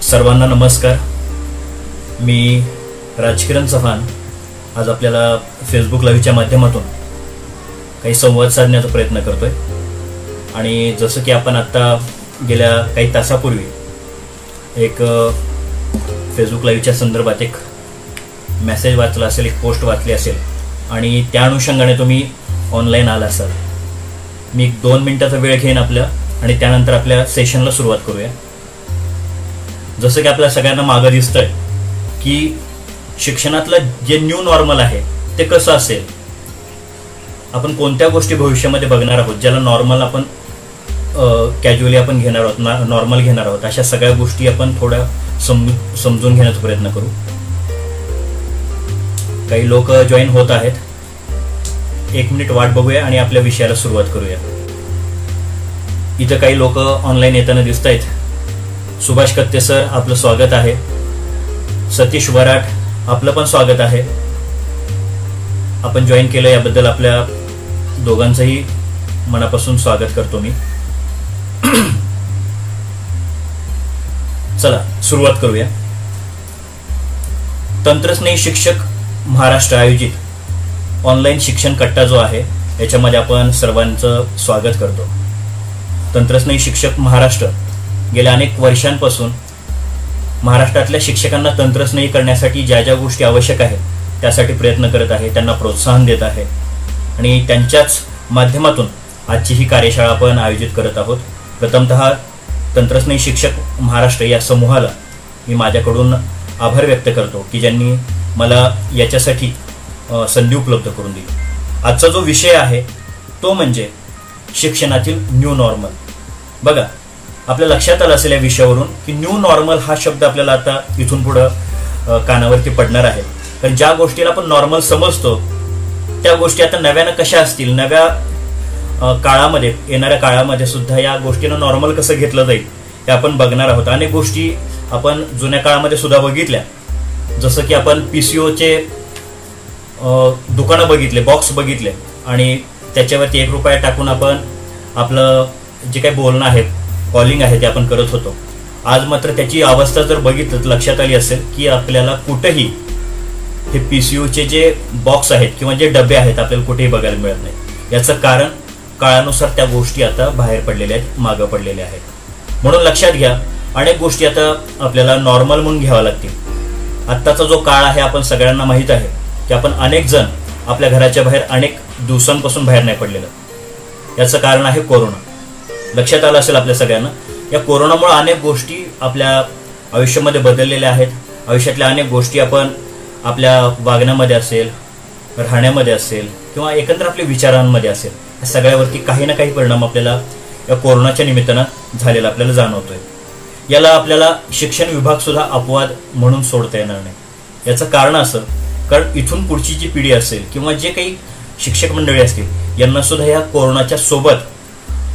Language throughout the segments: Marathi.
सर्वांना नमस्कार. मी राजकिरण चव्हाण आज आपल्याला फेसबुक लाईव्हच्या माध्यमातून काही संवाद साधण्याचा प्रयत्न करतोय. आणि जसं की आपण आता गेल्या काही तासापूर्वी एक फेसबुक लाईव्हच्या संदर्भात एक मेसेज वाचला असेल, एक पोस्ट वाचली असेल आणि त्या अनुषंगाने तुम्ही ऑनलाईन आला असाल. मी 2 मिनिटाचा वेळ घेईन आपल्या आणि त्यानंतर आपल्या सेशनला सुरुवात करूया. जसं की आपल्या सगळ्यांना मागं दिसतंय की शिक्षणातलं जे न्यू नॉर्मल आहे ते कसं असेल, आपण कोणत्या गोष्टी भविष्यामध्ये बघणार आहोत, ज्याला नॉर्मल आपण कॅज्युअली आपण घेणार आहोत, नॉर्मल घेणार आहोत, अशा सगळ्या गोष्टी आपण थोड्या समजून घेण्याचा प्रयत्न करू. काही लोक जॉईन होत आहेत. 1 मिनिट वाट बघूया आणि आपल्या विषयाला सुरुवात करूया. इथं काही लोक ऑनलाईन येताना दिसत आहेत. सुभाष कत्ते सर, आपलं स्वागत आहे. सतीश वराट, आपलं पण स्वागत आहे. आपण जॉईन केलं याबद्दल आपल्या दोघांचंही मनापासून स्वागत करतो मी. चला सुरुवात करूया. तंत्रस्नेही शिक्षक महाराष्ट्र आयोजित ऑनलाईन शिक्षण कट्टा जो आहे याच्यामध्ये आपण सर्वांचं स्वागत करतो. तंत्रस्नेही शिक्षक महाराष्ट्र गेल्या अनेक वर्षांपासून महाराष्ट्रातल्या शिक्षकांना तंत्रस्नेही करण्यासाठी ज्या ज्या गोष्टी आवश्यक आहेत त्यासाठी प्रयत्न करत आहे, त्यांना प्रोत्साहन देत आहे आणि त्यांच्याच माध्यमातून आजची ही कार्यशाळा आपण आयोजित करत आहोत. प्रथमतः तंत्रस्नेही शिक्षक महाराष्ट्र या समूहाला मी माझ्याकडून आभार व्यक्त करतो की ज्यांनी मला याच्यासाठी संधी उपलब्ध करून दिली. आजचा जो विषय आहे तो म्हणजे शिक्षणातील न्यू नॉर्मल. बघा, आपल्या लक्षात आलं असेल या विषयावरून की न्यू नॉर्मल हा शब्द आपल्याला आता इथून पुढं कानावरती पडणार आहे. कारण ज्या गोष्टीला आपण नॉर्मल समजतो त्या गोष्टी आता नव्यानं कशा असतील, नव्या काळामध्ये, येणाऱ्या काळामध्ये सुद्धा या गोष्टीनं नॉर्मल कसं घेतलं जाईल हे आपण बघणार आहोत. अनेक गोष्टी आपण जुन्या काळामध्ये सुद्धा बघितल्या. जसं की आपण PCOचे दुकानं बघितले, बॉक्स बघितले आणि त्याच्यावरती 1 रुपया टाकून आपण आपलं जे काही बोलणं आहे, कॉलिंग आहे ते आपण करत होतो. आज मात्र त्याची अवस्था जर बघितलं लक्षात आली असेल की आपल्याला कुठेही हे PCOचे जे बॉक्स आहेत किंवा जे डबे आहेत आपल्याला कुठेही बघायला मिळत नाही. याचं कारण काळानुसार त्या गोष्टी आता बाहेर पडलेल्या आहेत, मागं पडलेल्या आहेत. म्हणून लक्षात घ्या, अनेक गोष्टी आता आपल्याला नॉर्मल म्हणून घ्याव्या लागतील. आत्ताचा जो काळ आहे आपण सगळ्यांना माहीत आहे की आपण अनेक जण आपल्या घराच्या बाहेर अनेक दिवसांपासून बाहेर नाही पडलेलं. याचं कारण आहे कोरोना. लक्षात आलं असेल आपल्या सगळ्यांना. या कोरोनामुळे अनेक गोष्टी आपल्या आयुष्यामध्ये बदललेल्या आहेत. आयुष्यातल्या अनेक गोष्टी आपण आपल्या वागण्यामध्ये असेल, राहण्यामध्ये असेल किंवा एकंदर आपल्या विचारांमध्ये असेल, या सगळ्यावरती काही ना काही परिणाम आपल्याला या कोरोनाच्या निमित्तानं झालेला आपल्याला जाणवतोय. याला आपल्याला शिक्षण विभाग सुद्धा अपवाद म्हणून सोडता येणार नाही. याचं कारण असं, कारण इथून पुढची जी पिढी असेल किंवा जे काही शिक्षक मंडळी असतील यांना सुद्धा या कोरोनाच्या सोबत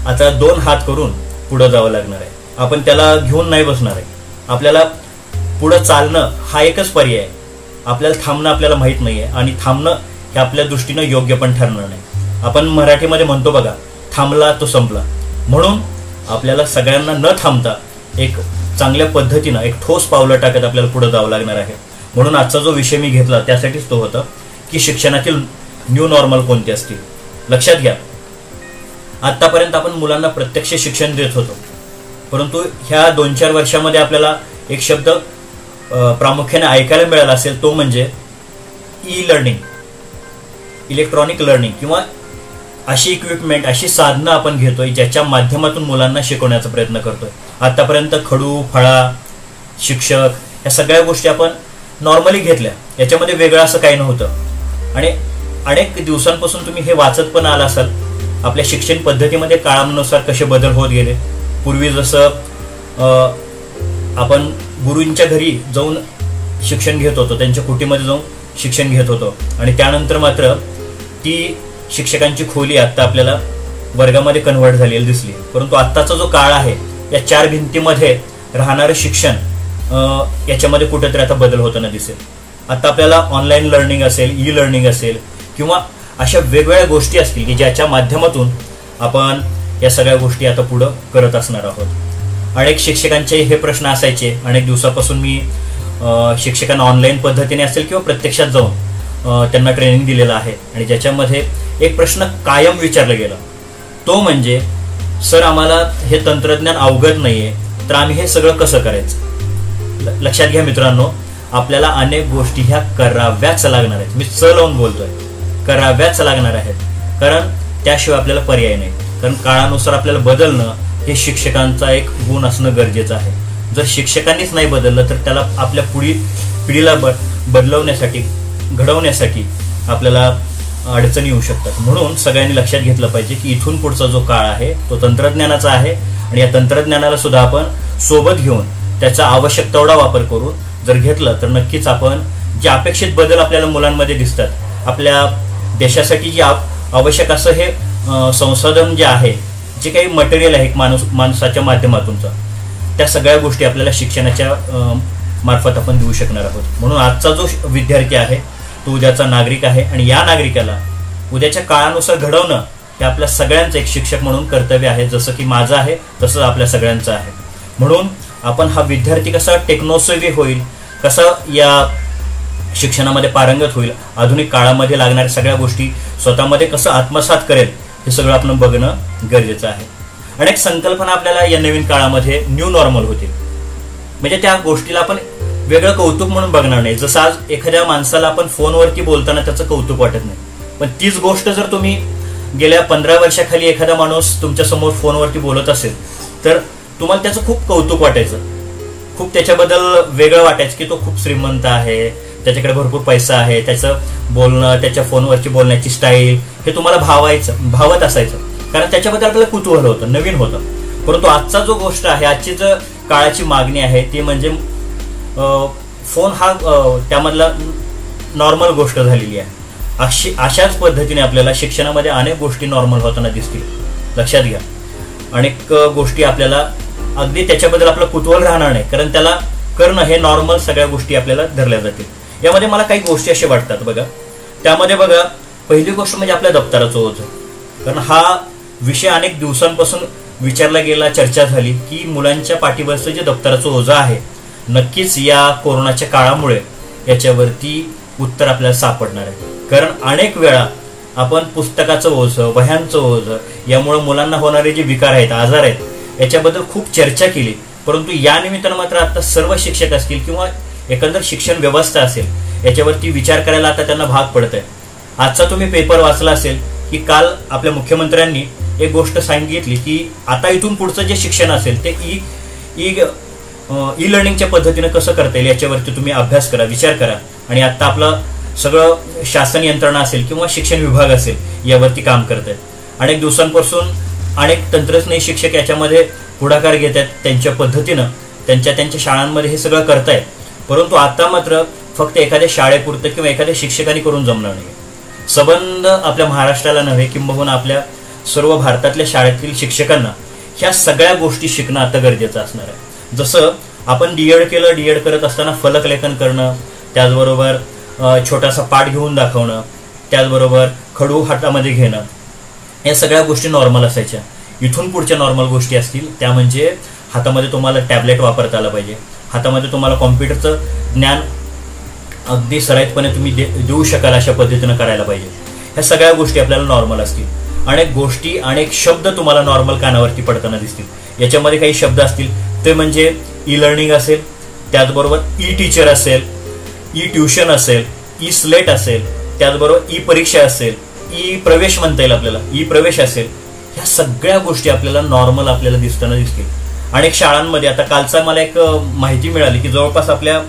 आता 2 हात करून पुढं जावं लागणार आहे. आपण त्याला घेऊन नाही बसणार आहे. आपल्याला पुढं चालणं हा एकच पर्याय आहे. आपल्याला थांबणं आपल्याला माहीत नाही आहे आणि थांबणं हे आपल्या दृष्टीनं योग्य पण ठरणार नाही. आपण मराठीमध्ये म्हणतो बघा, थांबला तो संपला. म्हणून आपल्याला सगळ्यांना न थांबता एक चांगल्या पद्धतीनं एक ठोस पावलं टाकत आपल्याला पुढे जावं लागणार आहे. म्हणून आजचा जो विषय मी घेतला त्यासाठीच तो होता की शिक्षणातील न्यू नॉर्मल कोणते असतील. लक्षात घ्या, आतापर्यंत आपण मुलांना प्रत्यक्ष शिक्षण देत होतो, परंतु ह्या 2-4 वर्षामध्ये आपल्याला एक शब्द प्रामुख्याने ऐकायला मिळाला असेल, तो म्हणजे ई-लर्निंग, इलेक्ट्रॉनिक लर्निंग किंवा अशी इक्विपमेंट, अशी साधनं आपण घेतोय ज्याच्या माध्यमातून मुलांना शिकवण्याचा प्रयत्न करतोय. आतापर्यंत खडू, फळा, शिक्षक या सगळ्या गोष्टी आपण नॉर्मली घेतल्या. याच्यामध्ये वेगळं असं काही नव्हतं आणि अनेक दिवसांपासून तुम्ही हे वाचत पण आला असाल. आपल्या शिक्षण पद्धतीमध्ये काळानुसार कसे बदल होत गेले. पूर्वी जसं आपण गुरूंच्या घरी जाऊन शिक्षण घेत होतो, त्यांच्या कुटीमध्ये जाऊन शिक्षण घेत होतो आणि त्यानंतर मात्र ती शिक्षकांची खोली आता आपल्याला वर्गामध्ये कन्व्हर्ट झालेली दिसली. परंतु आत्ताचा जो काळ आहे या 4 भिंतीमध्ये राहणारं शिक्षण याच्यामध्ये कुठेतरी आता बदल होताना दिसेल. आता आपल्याला ऑनलाईन लर्निंग असेल, ई लर्निंग असेल किंवा अशा वेगवेगळ्या गोष्टी असतील की ज्याच्या माध्यमातून आपण या सगळ्या गोष्टी आता पुढं करत असणार आहोत. अनेक शिक्षकांचे हे प्रश्न असायचे. अनेक दिवसापासून मी शिक्षकांना ऑनलाईन पद्धतीने असेल किंवा प्रत्यक्षात जाऊन त्यांना ट्रेनिंग दिलेलं आहे. आणि ज्याच्यामध्ये एक प्रश्न कायम विचारला गेला, तो म्हणजे सर आम्हाला हे तंत्रज्ञान अवगत नाहीये, तर आम्ही हे सगळं कसं करायचं. लक्षात घ्या मित्रांनो, आपल्याला अनेक गोष्टी ह्या कराव्याच लागणार आहेत. मी लावून बोलतोय, कराव्याच लागणार आहेत, कारण त्याशिवाय आपल्याला पर्याय नाही. कारण काळानुसार आपल्याला बदलणं हे शिक्षकांचा एक गुण असणं गरजेचं आहे. जर शिक्षकांनीच नाही बदललं तर त्याला आपल्या पिढीला बदलवण्यासाठी, घडवण्यासाठी आपल्याला अडचणी येऊ शकतात. म्हणून सगळ्यांनी लक्षात घेतलं पाहिजे की इथून पुढचा जो काळ आहे तो तंत्रज्ञानाचा आहे, आणि या तंत्रज्ञानाला सुद्धा आपण सोबत घेऊन त्याचा आवश्यक तेवढा वापर करून जर घेतलं तर नक्कीच आपण जे अपेक्षित बदल आपल्याला मुलांमध्ये दिसतात, आपल्या देशासाठी जे आवश्यक असं हे संसाधन जे आहे, जे काही मटेरियल आहे माणसाच्या माध्यमातूनचा, त्या सगळ्या गोष्टी आपल्याला शिक्षणाच्या मार्फत आपण देऊ शकणार आहोत. म्हणून आजचा जो विद्यार्थी आहे तो उद्याचा नागरिक आहे, आणि या नागरिकाला उद्याच्या काळानुसार घडवणं हे आपल्या सगळ्यांचं एक शिक्षक म्हणून कर्तव्य आहे. जसं की माझं आहे तसंच आपल्या सगळ्यांचं आहे. म्हणून आपण हा विद्यार्थी कसा टेक्नोसेव्ही होईल, कसा या शिक्षणामध्ये पारंगत होईल, आधुनिक काळामध्ये लागणाऱ्या सगळ्या गोष्टी स्वतःमध्ये कसं आत्मसात करेल, हे सगळं आपण बघणं गरजेचं आहे. अनेक संकल्पना आपल्याला या नवीन काळामध्ये न्यू नॉर्मल होतील. म्हणजे त्या गोष्टीला आपण वेगळं कौतुक म्हणून बघणार नाही. जसं आज एखाद्या माणसाला आपण फोनवरती बोलताना त्याचं कौतुक वाटत नाही, पण तीच गोष्ट जर तुम्ही गेल्या 15 वर्षाखाली एखादा माणूस तुमच्या समोर फोनवरती बोलत असेल तर तुम्हाला त्याचं खूप कौतुक वाटायचं, खूप त्याच्याबद्दल वेगळं वाटायचं की तो खूप श्रीमंत आहे, त्याच्याकडे भरपूर पैसा आहे, त्याचं बोलणं, त्याच्या फोनवरची बोलण्याची स्टाईल हे तुम्हाला भावत असायचं, कारण त्याच्याबद्दल आपल्याला कुतूहल होतं, नवीन होतं. परंतु आजचा जो गोष्ट आहे, आजची जो काळाची मागणी आहे ती म्हणजे फोन हा त्यामधला नॉर्मल गोष्ट झालेली आहे. अशाच पद्धतीने आपल्याला शिक्षणामध्ये अनेक गोष्टी नॉर्मल होताना दिसतील. लक्षात घ्या, अनेक गोष्टी आपल्याला अगदी त्याच्याबद्दल आपलं कुतूहल राहणार नाही, कारण त्याला करणं हे नॉर्मल सगळ्या गोष्टी आपल्याला धरल्या जातील. यामध्ये मला काही गोष्टी अशा वाटतात बघा. त्यामध्ये बघा, पहिली गोष्ट म्हणजे आपल्या दप्तराचं ओझं. कारण हा विषय अनेक दिवसांपासून विचारला गेला, चर्चा झाली की मुलांच्या पाठीवरचं जे दप्तराचं ओझं आहे, नक्कीच या कोरोनाच्या काळामुळे याच्यावरती उत्तर आपल्याला सापडणार आहे. कारण अनेक वेळा आपण पुस्तकाचं ओझं, वह्यांचं ओझं, यामुळे मुलांना होणारे जे विकार आहेत, आजार आहेत, याच्याबद्दल खूप चर्चा केली. परंतु या निमित्तानं मात्र आता सर्व शिक्षक असतील किंवा एकंदर शिक्षण व्यवस्था असेल, याच्यावरती विचार करायला आता त्यांना भाग पडत आहे. आजचा तुम्ही पेपर वाचला असेल की काल आपल्या मुख्यमंत्र्यांनी एक गोष्ट सांगितली की आता इथून पुढचं जे शिक्षण असेल ते ई लर्निंगच्या पद्धतीनं कसं करता येईल याच्यावरती तुम्ही अभ्यास करा, विचार करा. आणि आता आपलं सगळं शासन यंत्रणा असेल किंवा शिक्षण विभाग असेल यावरती काम करत आहेत. अनेक दिवसांपासून अनेक तंत्रज्ञ शिक्षक याच्यामध्ये पुढाकार घेत आहेत, त्यांच्या पद्धतीनं त्यांच्या शाळांमध्ये हे सगळं करतायत. परंतु आता मात्र फक्त एखाद्या शाळेपुरतं किंवा एखाद्या शिक्षकांनी करून जमणार नाही. संबंध आपल्या महाराष्ट्राला नव्हे, किंबहुना आपल्या सर्व भारतातल्या शाळेतील शिक्षकांना ह्या सगळ्या गोष्टी शिकणं आता गरजेचं असणार आहे. जसं आपण डीएड केलं, डीएड करत असताना फलकलेखन करणं, त्याचबरोबर छोटासा पाठ घेऊन दाखवणं, त्याचबरोबर खडू हातामध्ये घेणं, या सगळ्या गोष्टी नॉर्मल असायच्या. इथून पुढच्या नॉर्मल गोष्टी असतील त्या म्हणजे हातामध्ये तुम्हाला टॅबलेट वापरता आलं पाहिजे, हातामध्ये तुम्हाला कॉम्प्युटरचं ज्ञान अगदी सराईतपणे तुम्ही देऊ शकाल अशा पद्धतीनं करायला पाहिजे. ह्या सगळ्या गोष्टी आपल्याला नॉर्मल असतील. अनेक गोष्टी, अनेक शब्द तुम्हाला नॉर्मल कानावरती पडताना दिसतील. याच्यामध्ये काही शब्द असतील ते म्हणजे ई लर्निंग असेल, त्याचबरोबर ई टीचर असेल, ई ट्युशन असेल, ई स्लेट असेल, त्याचबरोबर ई परीक्षा असेल, ई प्रवेश म्हणता येईल आपल्याला, ई प्रवेश असेल. ह्या सगळ्या गोष्टी आपल्याला नॉर्मल आपल्याला दिसताना दिसतील. अनेक शाळांमध्ये आता कालचा मला एक माहिती मिळाली की जवळपास आपल्या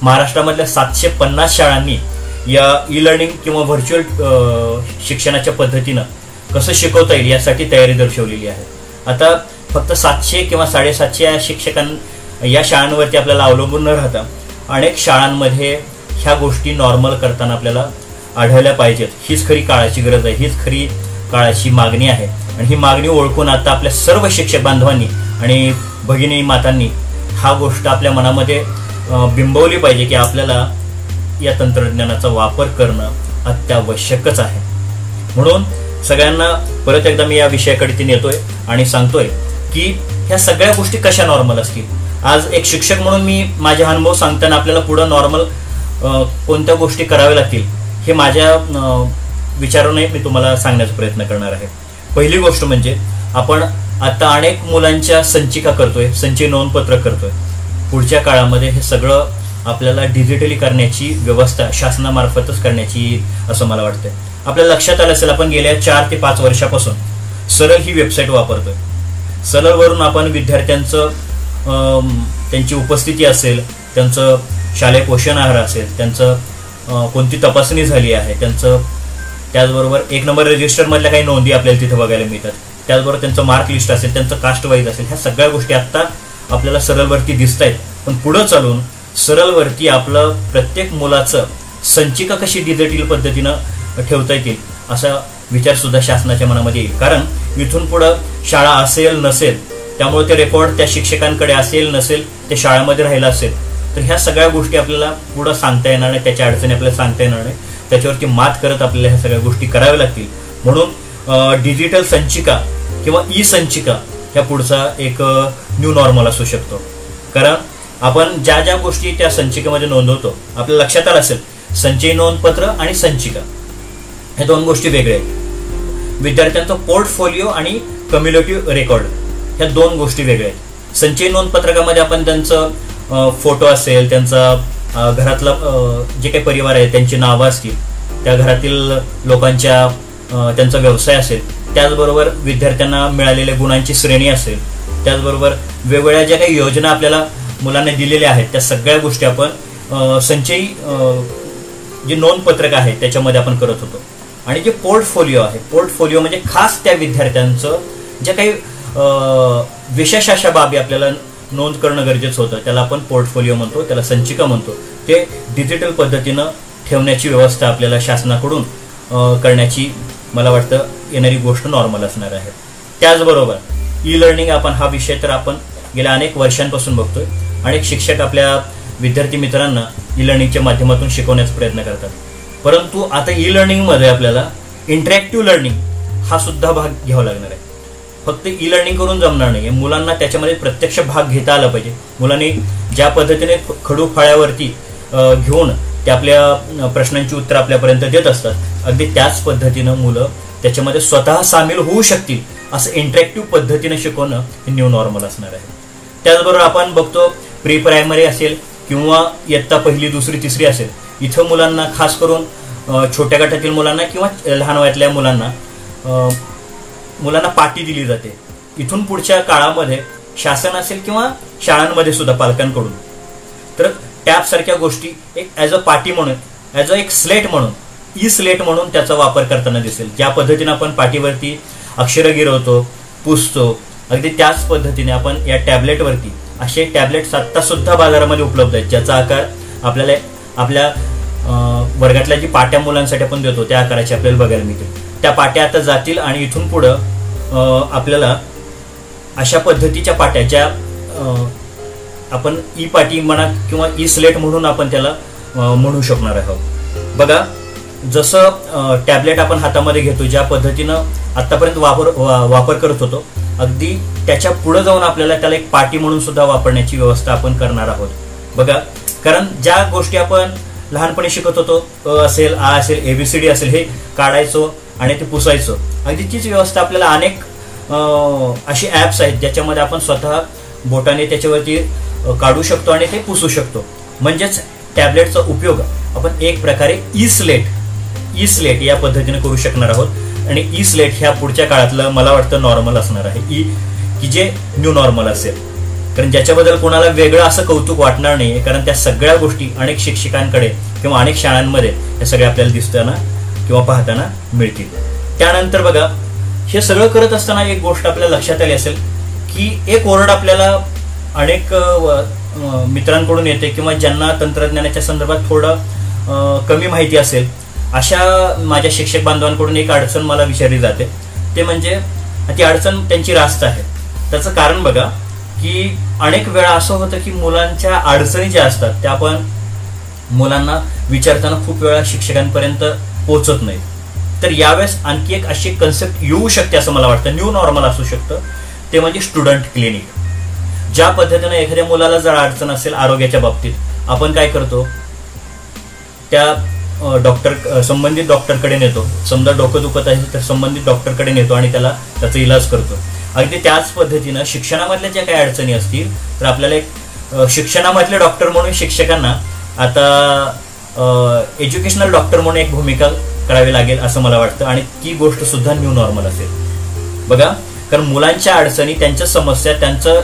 महाराष्ट्रामधल्या 750 शाळांनी या ई लर्निंग किंवा व्हर्च्युअल शिक्षणाच्या पद्धतीनं कसं शिकवता येईल यासाठी तयारी दर्शवलेली आहे. आता फक्त 700 किंवा 750 या शिक्षकांना या शाळांवरती आपल्याला अवलंबून न राहता अनेक शाळांमध्ये ह्या गोष्टी नॉर्मल करताना आपल्याला आढळल्या पाहिजेत. हीच खरी काळाची गरज आहे, हीच खरी काळाची मागणी आहे. आणि ही मागणी ओळखून आता आपल्या सर्व शिक्षक बांधवांनी आणि भगिनी मातांनी हा गोष्ट आपल्या मनामध्ये बिंबवली पाहिजे की आपल्याला या तंत्रज्ञानाचा वापर करणं अत्यावश्यकच आहे. म्हणून सगळ्यांना परत एकदा मी या विषयाकडे येतोय आणि सांगतोय की ह्या सगळ्या गोष्टी कशा नॉर्मल असतील. आज एक शिक्षक म्हणून मी माझे अनुभव सांगताना आपल्याला पुढे नॉर्मल कोणत्या गोष्टी कराव्या लागतील हे माझ्या विचाराने मी तुम्हाला सांगण्याचा प्रयत्न करणार आहे. पहिली गोष्ट म्हणजे आपण आता अनेक मुलांच्या संचिका करतोय, संचय नोंदपत्र करतोय. पुढच्या काळामध्ये हे सगळं आपल्याला डिजिटली करण्याची व्यवस्था शासनामार्फतच करण्याची असं मला वाटतंय. आपल्याला लक्षात आलं असेल, आपण गेल्या 4 ते 5 वर्षापासून सरळ ही वेबसाईट वापरतोय. सरळवरून आपण विद्यार्थ्यांचं त्यांची उपस्थिती असेल, त्यांचं शालेय पोषण आहार असेल, त्यांचं कोणती तपासणी झाली आहे, त्यांचं त्याचबरोबर 1 नंबर रजिस्टरमधल्या काही नोंदी आपल्याला तिथे बघायला मिळतात. त्याचबरोबर त्यांचं मार्क लिस्ट असेल, त्यांचं कास्ट वाईज असेल, ह्या सगळ्या गोष्टी आत्ता आपल्याला सरळवरती दिसत आहेत. पण पुढं चालून सरळवरती आपलं प्रत्येक मुलाचं संचिका कशी डिजिटल पद्धतीनं ठेवता येतील असा विचार सुद्धा शासनाच्या मनामध्ये येईल. कारण इथून पुढं शाळा असेल नसेल, त्यामुळे ते रेकॉर्ड त्या शिक्षकांकडे असेल नसेल, ते शाळेमध्ये राहिलं असेल, तर ह्या सगळ्या गोष्टी आपल्याला पुढं सांगता येणार नाही, त्याच्या अडचणी आपल्याला सांगता येणार नाही. त्याच्यावरती मात करत आपल्याला ह्या सगळ्या गोष्टी कराव्या लागतील. म्हणून डिजिटल संचिका किंवा ई संचिका ह्या पुढचा एक न्यू नॉर्मल असू शकतो. कारण आपण ज्या ज्या गोष्टी त्या संचिकेमध्ये नोंदवतो, आपल्याला लक्षात आलं असेल, संचयी नोंदपत्र आणि संचिका हे 2 गोष्टी वेगळ्या आहेत. विद्यार्थ्यांचा पोर्टफोलिओ आणि कम्युलेटिव्ह रेकॉर्ड ह्या 2 गोष्टी वेगळ्या आहेत. संचयी नोंदपत्रकामध्ये आपण त्यांचं फोटो असेल, त्यांचा घरातला जे काही परिवार आहे त्यांची नावं असतील, त्या घरातील लोकांच्या त्यांचा व्यवसाय असेल, त्याचबरोबर विद्यार्थ्यांना मिळालेल्या गुणांची श्रेणी असेल, त्याचबरोबर वेगवेगळ्या ज्या काही योजना आपल्याला मुलांना दिलेल्या आहेत त्या सगळ्या गोष्टी आपण संचयी जे नोंदपत्रक आहे त्याच्यामध्ये आपण करत होतो. आणि जे पोर्टफोलिओ आहे, पोर्टफोलिओ म्हणजे खास त्या विद्यार्थ्यांचं ज्या काही विशेष अशा बाबी आपल्याला नोंद करणं गरजेचं होतं, त्याला आपण पोर्टफोलिओ म्हणतो, त्याला संचिका म्हणतो. ते डिजिटल पद्धतीनं ठेवण्याची व्यवस्था आपल्याला शासनाकडून करण्याची मला वाटतं येणारी गोष्ट नॉर्मल असणार आहे. त्याचबरोबर ई लर्निंग आपण हा विषय तर आपण गेल्या अनेक वर्षांपासून बघतोय. अनेक शिक्षक आपल्या विद्यार्थी मित्रांना ई लर्निंगच्या माध्यमातून शिकवण्याचा प्रयत्न करतात. परंतु आता ई लर्निंगमध्ये आपल्याला इंटरॅक्टिव्ह लर्निंग हा सुद्धा भाग घ्यावा लागणार आहे. फक्त ई लर्निंग करून जमणार नाही, मुलांना त्याच्यामध्ये प्रत्यक्ष भाग घेता आला पाहिजे. मुलांनी ज्या पद्धतीने खडू फळ्यावरती घेऊन ते आपल्या प्रश्नांची उत्तर आपल्यापर्यंत देत असतात, अगदी त्याच पद्धतीनं मुलं त्याच्यामध्ये स्वतः सामील होऊ शकतील असं इंटरॅक्टिव्ह पद्धतीने शिकवणं हे न्यू नॉर्मल असणार आहे. त्याचबरोबर आपण बघतो प्री प्रायमरी असेल किंवा इयत्ता 1ली, 2री, 3री असेल, इथं मुलांना खास करून छोट्या गटातील मुलांना किंवा लहान वयातल्या मुलांना पाटी दिली जाते. इथून पुढच्या काळामध्ये शासन असेल किंवा शाळांमध्ये सुद्धा पालकांकडून तर टॅब सारख्या गोष्टी एक ॲज अ पाटी म्हणून, ॲज अ एक स्लेट म्हणून, ई स्लेट म्हणून त्याचा वापर करताना दिसेल. ज्या पद्धतीने आपण पाटीवरती अक्षरं गिरवतो, पुसतो, अगदी त्याच पद्धतीने आपण या टॅबलेटवरती असे टॅबलेट्स आत्ता सुद्धा बाजारामध्ये उपलब्ध आहेत, ज्याचा आकार आपल्याला आपल्या वर्गातल्या जी पाट्या मुलांसाठी आपण देतो त्या आकाराची आपल्याला बघायला मिळतील. त्या पाट्या आता जातील आणि इथून पुढं आपल्याला अशा पद्धतीच्या पाट्या ज्या आपण ई पाटी म्हणा किंवा ई स्लेट म्हणून आपण त्याला म्हणू शकणार आहोत. बघा, जसं टॅबलेट आपण हातामध्ये घेतो, ज्या पद्धतीनं आतापर्यंत वापर करत होतो, अगदी त्याच्या पुढे जाऊन आपल्याला त्याला एक पाटी म्हणून सुद्धा वापरण्याची व्यवस्था आपण करणार आहोत. बघा, कारण ज्या गोष्टी आपण लहानपणी शिकत होतो, असेल, आ असेल, ABCD असेल, हे काढायचो आणि ते पुसायचो, अगदी तीच व्यवस्था आपल्याला अनेक अशी ॲप्स आहेत ज्याच्यामध्ये आपण स्वतः बोटाने त्याच्यावरती काढू शकतो आणि ते पुसू शकतो. म्हणजेच टॅबलेटचा उपयोग आपण एक प्रकारे ई स्लेट या पद्धतीने करू शकणार आहोत. आणि ई स्लेट ह्या पुढच्या काळातलं मला वाटतं नॉर्मल असणार आहे, की जे न्यू नॉर्मल असेल. कारण ज्याच्याबद्दल कोणाला वेगळं असं कौतुक वाटणार नाही, कारण त्या सगळ्या गोष्टी अनेक शिक्षकांकडे किंवा अनेक शाळांमध्ये या सगळ्या आपल्याला दिसताना किंवा पाहताना मिळतील. त्यानंतर बघा, हे सगळं करत असताना एक गोष्ट आपल्याला लक्षात आली असेल की एक ओरड आपल्याला अनेक मित्रांकडून येते किंवा ज्यांना तंत्रज्ञानाच्या संदर्भात थोडं कमी माहिती असेल अशा माझ्या शिक्षक बांधवांकडून एक अडचण मला विचारली जाते. ते म्हणजे ती अडचण त्यांची रास्त आहे. त्याचं कारण बघा की अनेक वेळा असं होतं की मुलांच्या अडचणी ज्या असतात त्या आपण मुलांना विचारताना खूप वेळा शिक्षकांपर्यंत पोहोचत नाही. तर यावेळेस आणखी एक अशी कन्सेप्ट येऊ शकते असं मला वाटतं, न्यू नॉर्मल असू शकतं ते म्हणजे स्टुडंट क्लिनिक. ज्या पद्धतीनं एखाद्या मुलाला जर अडचण असेल आरोग्याच्या बाबतीत, आपण काय करतो, त्या संबंधित डॉक्टरकडे नेतो. समजा डोकं दुखत असेल तर संबंधित डॉक्टरकडे नेतो आणि त्याचा इलाज करतो. अगदी त्याच पद्धतीनं शिक्षणामधल्या ज्या काही अडचणी असतील तर आपल्याला एक शिक्षणामधले डॉक्टर म्हणून शिक्षकांना आता एज्युकेशनल डॉक्टर म्हणून एक भूमिका करावी लागेल असं मला वाटतं. आणि ती गोष्ट सुद्धा न्यू नॉर्मल असेल बघा. कारण मुलांच्या अडचणी, त्यांच्या समस्या, त्यांचं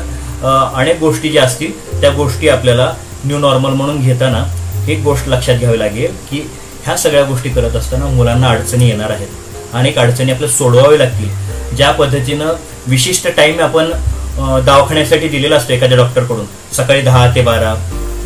अनेक गोष्टी ज्या असतील त्या गोष्टी आपल्याला न्यू नॉर्मल म्हणून घेताना एक गोष्ट लक्षात घ्यावी लागेल की ह्या सगळ्या गोष्टी करत असताना मुलांना अडचणी येणार आहेत. अनेक अडचणी आपल्याला सोडवावे लागतील. ज्या पद्धतीनं विशिष्ट टाइम आपण दवाखान्यासाठी दिलेला असतो एखाद्या डॉक्टरकडून, सकाळी 10 ते 12,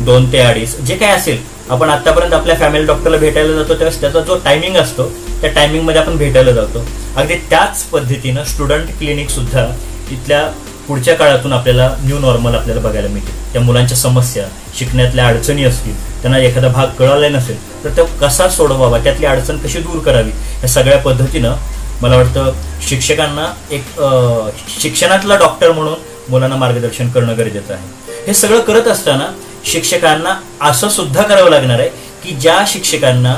2 ते 2:30 जे काय असेल, आपण आतापर्यंत आपल्या फॅमिली डॉक्टरला भेटायला जातो त्यावेळेस त्याचा जो टायमिंग असतो त्या टायमिंगमध्ये आपण भेटायला जातो. अगदी त्याच पद्धतीनं स्टुडंट क्लिनिक सुद्धा इथल्या पुढच्या काळातून आपल्याला न्यू नॉर्मल आपल्याला बघायला मिळते. त्या मुलांच्या समस्या, शिकण्यातल्या अडचणी असतील, त्यांना एखादा भाग कळाला नसेल तर तो कसा सोडवावा, त्यातली अडचण कशी दूर करावी, या सगळ्या पद्धतीनं मला वाटतं शिक्षकांना एक शिक्षणातला डॉक्टर म्हणून मुलांना मार्गदर्शन करणं गरजेचं आहे. हे सगळं करत असताना शिक्षकांना असं सुद्धा करावं लागणार आहे की ज्या शिक्षकांना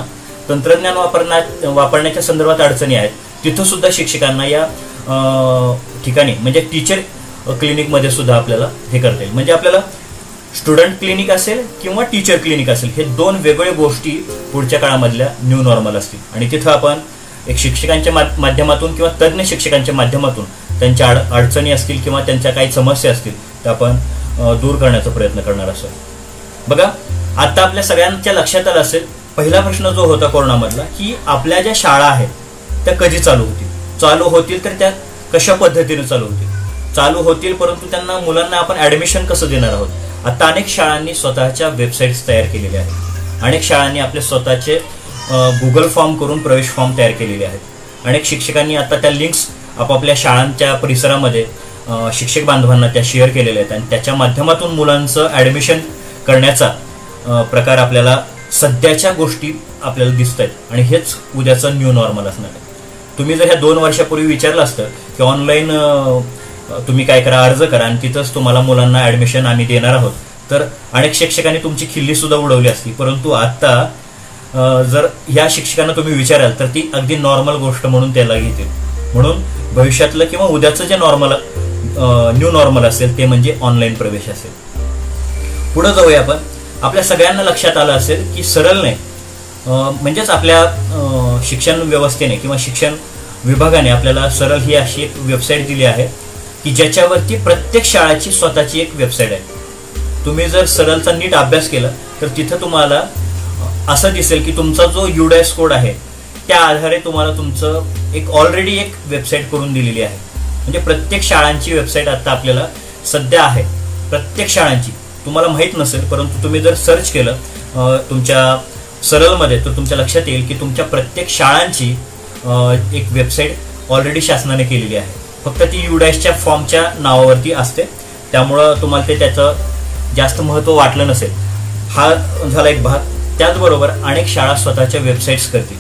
तंत्रज्ञान वापरण्याच्या संदर्भात अडचणी आहेत तिथं सुद्धा शिक्षकांना या ठिकाणी म्हणजे टीचर क्लिनिकमध्ये सुद्धा आपल्याला हे करता येईल. म्हणजे आपल्याला स्टुडंट क्लिनिक असेल किंवा टीचर क्लिनिक असेल, हे दोन वेगवेगळ्या गोष्टी पुढच्या काळामधल्या न्यू नॉर्मल असतील. आणि तिथं आपण एक शिक्षकांच्या माध्यमातून किंवा तज्ज्ञ शिक्षकांच्या माध्यमातून त्यांच्या अडचणी असतील किंवा त्यांच्या काही समस्या असतील त्या आपण दूर करण्याचा प्रयत्न करणार असेल. बघा, आता आपल्या सगळ्यांच्या लक्षात आलं असेल, पहिला प्रश्न जो होता कोरोनामधला की आपल्या ज्या शाळा आहेत त्या कधी चालू होतील तर त्या कशा पद्धतीने चालू होतील, परंतु त्यांना मुलांना आपण ऍडमिशन कसं देणार आहोत. आता अनेक शाळांनी स्वतःच्या वेबसाईट्स तयार केलेल्या आहेत. अनेक शाळांनी आपले स्वतःचे गुगल फॉर्म करून प्रवेश फॉर्म तयार केलेले आहेत. अनेक शिक्षकांनी आता त्या लिंक्स आपापल्या शाळांच्या परिसरामध्ये शिक्षक बांधवांना त्या शेअर केलेल्या आहेत आणि त्याच्या माध्यमातून मुलांचं ऍडमिशन करण्याचा प्रकार आपल्याला सध्याच्या गोष्टी आपल्याला दिसत आहेत. आणि हेच उद्याचं न्यू नॉर्मल असणार आहे. तुम्ही जर ह्या 2 वर्षापूर्वी विचारलं असतं की ऑनलाईन तुम्ही काय करा, अर्ज करा आणि तिथंच तुम्हाला मुलांना ऍडमिशन आम्ही देणार आहोत, तर अनेक शिक्षकांनी तुमची खिल्ली सुद्धा उडवली असती. परंतु आता जर ह्या शिक्षकांना तुम्ही विचाराल तर ती अगदी नॉर्मल गोष्ट म्हणून त्याला घेतील. म्हणून भविष्यातलं किंवा उद्याचं जे न्यू नॉर्मल असेल ते म्हणजे ऑनलाईन प्रवेश असेल. पुढे जाऊया आपण. आपल्या सगळ्यांना लक्षात आलं असेल की सरळने म्हणजेच आपल्या शिक्षण व्यवस्थेने किंवा शिक्षण विभागाने आपल्याला सरळ ही अशी एक वेबसाईट दिली आहे की ज्याच्यावरती प्रत्येक शाळेची स्वतःची एक वेबसाईट आहे. तुम्ही जर सरळचा नीट अभ्यास केला तर तिथं तुम्हाला असं दिसेल की तुमचा जो UDAS कोड आहे त्या आधारे तुम्हाला तुमचं एक ऑलरेडी एक वेबसाईट करून दिलेली आहे. म्हणजे प्रत्येक शाळांची वेबसाईट आता आपल्याला सध्या आहे. प्रत्येक शाळांची तुम्हाला माहीत नसेल, परंतु तुम्ही जर सर्च केलं तुमच्या सरळमध्ये तर तुमच्या लक्षात येईल की तुमच्या प्रत्येक शाळांची एक वेबसाईट ऑलरेडी शासनाने केलेली आहे. फक्त ती UDASच्या फॉर्मच्या नावावरती असते, त्यामुळं तुम्हाला त्याचं जास्त महत्त्व वाटलं नसेल. हा झाला एक भाग. त्याचबरोबर अनेक शाळा स्वतःच्या वेबसाईट्स करतील.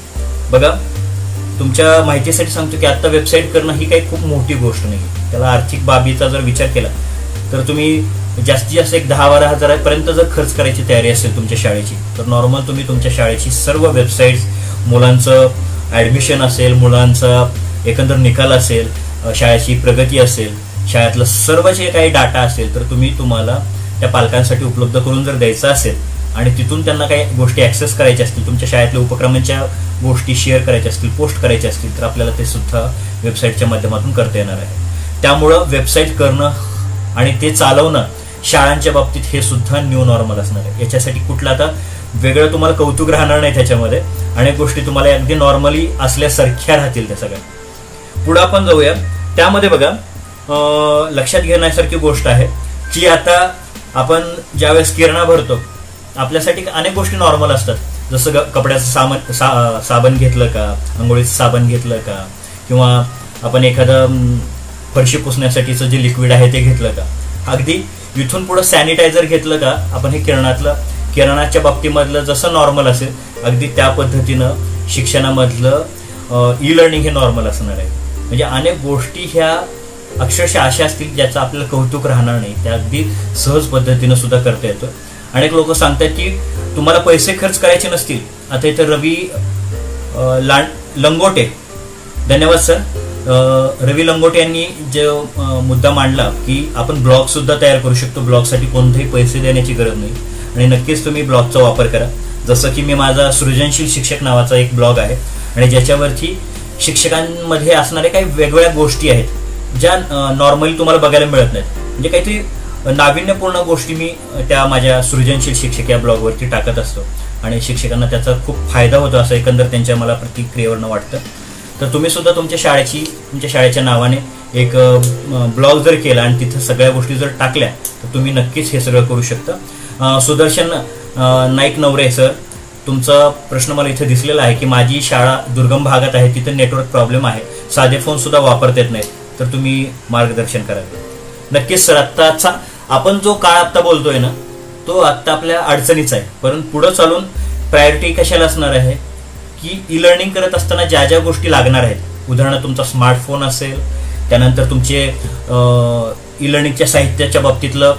बघा, तुमच्या माहितीसाठी सांगतो की आता वेबसाईट करणं ही काही खूप मोठी गोष्ट नाही. त्याला आर्थिक बाबीचा जर विचार केला तर तुम्ही जास्तीत जास्त एक 10-12 हजारापर्यंत जर खर्च करायची तयारी असेल तुमच्या शाळेची तर नॉर्मल तुम्ही तुमच्या शाळेची सर्व वेबसाईट्स, मुलांचं ऍडमिशन असेल, मुलांचा एकंदर निकाल असेल, शाळेची प्रगती असेल, शाळेतलं सर्व जे काही डाटा असेल तर तुम्हाला त्या पालकांसाठी उपलब्ध करून जर द्यायचा असेल आणि तिथून त्यांना काही गोष्टी ऍक्सेस करायच्या असतील, तुमच्या शाळेतल्या उपक्रमांच्या गोष्टी शेअर करायच्या असतील, पोस्ट करायच्या असतील तर आपल्याला ते सुद्धा वेबसाईटच्या माध्यमातून करता येणार आहे. त्यामुळं वेबसाईट करणं आणि ते चालवणं शाळांच्या बाबतीत हे सुद्धा न्यू नॉर्मल असणार आहे. याच्यासाठी कुठलं आता वेगळं तुम्हाला कौतुक राहणार नाही. त्याच्यामध्ये अनेक गोष्टी तुम्हाला अगदी नॉर्मली असल्यासारख्या राहतील त्या सगळ्या. पुढे आपण जाऊया. त्यामध्ये बघा, लक्षात घेण्यासारखी गोष्ट आहे की आता आपण ज्यावेळेस किराणा भरतो आपल्यासाठी अनेक गोष्टी नॉर्मल असतात. जसं कपड्याचं साबण घेतलं का, आंघोळीचं साबण घेतलं का, किंवा आपण एखादं फरशी पुसण्यासाठीचं जे लिक्विड आहे ते घेतलं का, अगदी इथून पुढे सॅनिटायझर घेतलं का. आपण हे किराणाच्या बाबतीमधलं जसं नॉर्मल असेल अगदी त्या पद्धतीनं शिक्षणामधलं ई लर्निंग हे नॉर्मल असणार आहे. म्हणजे अनेक गोष्टी ह्या अक्षरशः अशा असतील ज्याचं आपल्याला कौतुक राहणार नाही, त्या अगदी सहज पद्धतीनं सुद्धा करता येतं. अनेक लोक सांगतात की तुम्हाला पैसे खर्च करायचे नसतील. आता इथं रवी लंगोटे, धन्यवाद सर, रवी लंगोटे यांनी जो मुद्दा मांडला की आपण ब्लॉग सुद्धा तयार करू शकतो, ब्लॉगसाठी कोणतेही पैसे देण्याची गरज नाही. आणि नक्कीच तुम्ही ब्लॉगचा वापर करा. जसं की मी माझा सृजनशील शिक्षक नावाचा एक ब्लॉग आहे आणि ज्याच्यावरती शिक्षकांमध्ये असणाऱ्या काही वेगवेगळ्या गोष्टी आहेत ज्या नॉर्मली तुम्हाला बघायला मिळत नाहीत. म्हणजे काहीतरी नाविन्यपूर्ण गोष्टी मी त्या माझ्या सृजनशील शिक्षक या ब्लॉगवरती टाकत असतो आणि शिक्षकांना त्याचा खूप फायदा होतो असं एकंदर त्यांच्या मला प्रतिक्रियेवरनं वाटतं. तर तुम्ही सुद्धा तुमच्या शाळेच्या नावाने एक ब्लॉग जर केला आणि तिथं सगळ्या गोष्टी जर टाकल्या तर तुम्ही नक्कीच हे सगळं करू शकता. सुदर्शन नाईक नवरे सर, तुमचा प्रश्न मला इथे दिसलेला आहे की माझी शाळा दुर्गम भागात आहे, तिथं नेटवर्क प्रॉब्लेम आहे, साधे फोन सुद्धा वापरता येत नाहीत, तर तुम्ही मार्गदर्शन करावे. नक्कीच सर, आत्ताचा आपण जो काळ आत्ता बोलतोय ना तो आत्ता आपल्या अडचणीचा आहे, परंतु पुढे चालून प्रायोरिटी कशाला असणार आहे की ई लर्निंग करत असताना ज्या ज्या गोष्टी लागणार आहेत, उदाहरणार्थ तुमचा स्मार्टफोन असेल, त्यानंतर तुमचे ई लर्निंगच्या साहित्याच्या बाबतीतलं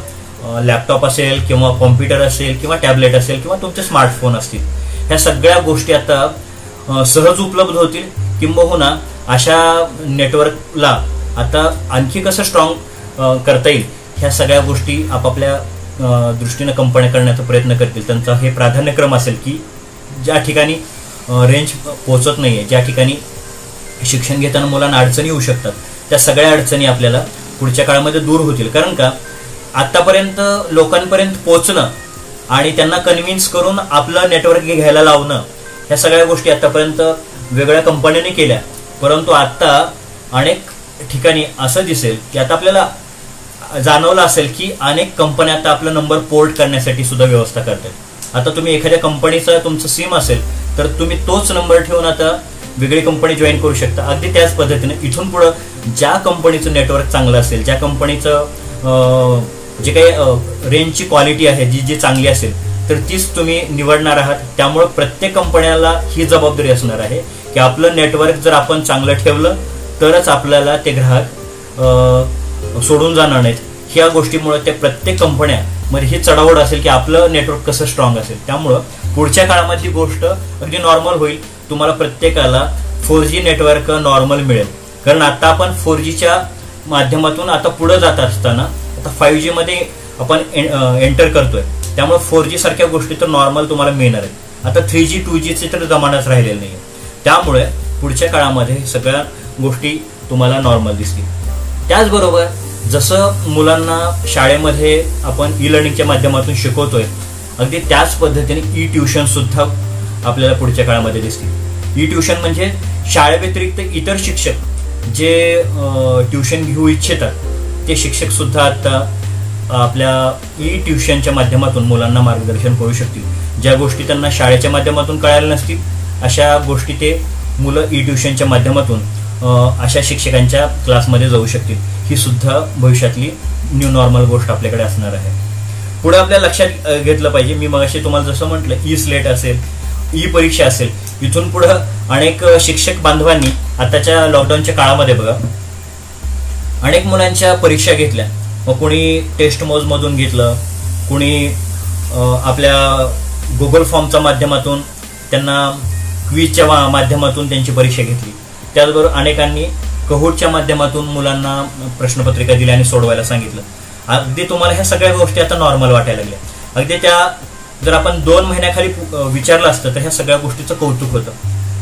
लॅपटॉप असेल किंवा कॉम्प्युटर असेल किंवा टॅबलेट असेल किंवा तुमचे स्मार्टफोन असतील, ह्या सगळ्या गोष्टी आता सहज उपलब्ध होतील. किंबहुना अशा नेटवर्कला आता आणखी कसं स्ट्रॉंग करता येईल ह्या सगळ्या गोष्टी आपापल्या दृष्टीनं कंपन्या करण्याचा प्रयत्न करतील. त्यांचा हे प्राधान्यक्रम असेल की ज्या ठिकाणी रेंज पोहोचत नाहीये, ज्या ठिकाणी शिक्षण घेताना मुलांना अडचणी येऊ शकतात, त्या सगळ्या अडचणी आपल्याला पुढच्या काळामध्ये दूर होतील. कारण का आतापर्यंत लोकांपर्यंत पोहोचणं आणि त्यांना कन्व्हिन्स करून आपलं नेटवर्क घ्यायला लावणं, ह्या सगळ्या गोष्टी आतापर्यंत वेगळ्या कंपन्यांनी केल्या, परंतु आता अनेक ठिकाणी असं दिसेल की आता आपल्याला जाणवलं असेल की अनेक कंपन्या आता आपला नंबर पोर्ट करण्यासाठी सुद्धा व्यवस्था करतात. आता तुम्ही एखाद्या कंपनीचं तुमचं सिम असेल तर तुम्ही तोच नंबर ठेवून आता वेगळी कंपनी जॉईन करू शकता. अगदी त्याच पद्धतीने इथून पुढं ज्या कंपनीचं नेटवर्क चांगलं असेल, ज्या कंपनीचं जे काही रेंजची क्वालिटी आहे जी चांगली असेल तर तीच तुम्ही निवडणार आहात. त्यामुळे प्रत्येक कंपन्याला ही जबाबदारी असणार आहे की आपलं नेटवर्क जर आपण चांगलं ठेवलं तरच आपल्याला ते ग्राहक सोडून जाणार नाहीत. ह्या गोष्टीमुळे त्या प्रत्येक कंपन्यामध्ये ही चढाओढ असेल की आपलं नेटवर्क कसं स्ट्रॉंग असेल. त्यामुळं पुढच्या काळामध्ये गोष्ट अगदी नॉर्मल होईल. तुम्हाला प्रत्येकाला 4G नेटवर्क नॉर्मल मिळेल. कारण आता आपण 4Gच्या माध्यमातून आता पुढे जात असताना आता 5G मध्ये आपण एंटर करतोय. त्यामुळे 4G सारख्या गोष्टी तर नॉर्मल तुम्हाला मिळणार आहेत. आता 3G 2Gचे तर जमानाच राहिलेला नाही. त्यामुळे पुढच्या काळामध्ये सगळ्या गोष्टी तुम्हाला नॉर्मल दिसतील. त्याचबरोबर जसं मुलांना शाळेमध्ये आपण ई लर्निंगच्या माध्यमातून शिकवतोय, अगदी त्याच पद्धतीने ई ट्युशन सुद्धा आपल्याला पुढच्या काळामध्ये दिसतील. ई ट्युशन म्हणजे शाळेव्यतिरिक्त इतर शिक्षक जे ट्युशन घेऊ इच्छितात ते शिक्षक सुद्धा आता आपल्या ई ट्युशनच्या माध्यमातून मुलांना मार्गदर्शन करू शकतील. ज्या गोष्टी त्यांना शाळेच्या माध्यमातून कळायला नसतील अशा गोष्टी ते मुलं ई ट्युशनच्या माध्यमातून अशा शिक्षकांच्या क्लासमध्ये जाऊ शकतील. ही सुद्धा भविष्यातली न्यू नॉर्मल गोष्ट आपल्याकडे असणार आहे. पुढे आपल्या लक्षात घेतलं पाहिजे, मी मगाशी तुम्हाला जसं म्हटलं, ई स्लेट असेल, ई परीक्षा असेल, इथून पुढे अनेक शिक्षक बांधवांनी आताच्या लॉकडाऊनच्या काळामध्ये बघा अनेक मुलांच्या परीक्षा घेतल्या. मग कोणी टेस्ट मोजमधून घेतलं, कोणी आपल्या गुगल फॉर्मच्या माध्यमातून, त्यांना क्विजच्या माध्यमातून त्यांची परीक्षा घेतली. त्याचबरोबर अनेकांनी कहोटच्या माध्यमातून मुलांना प्रश्नपत्रिका दिली आणि सोडवायला सांगितलं. अगदी तुम्हाला ह्या सगळ्या गोष्टी आता नॉर्मल वाटायला लागल्या. अगदी त्या जर आपण 2 महिन्याखाली विचारलं असतं तर ह्या सगळ्या गोष्टीचं कौतुक होतं.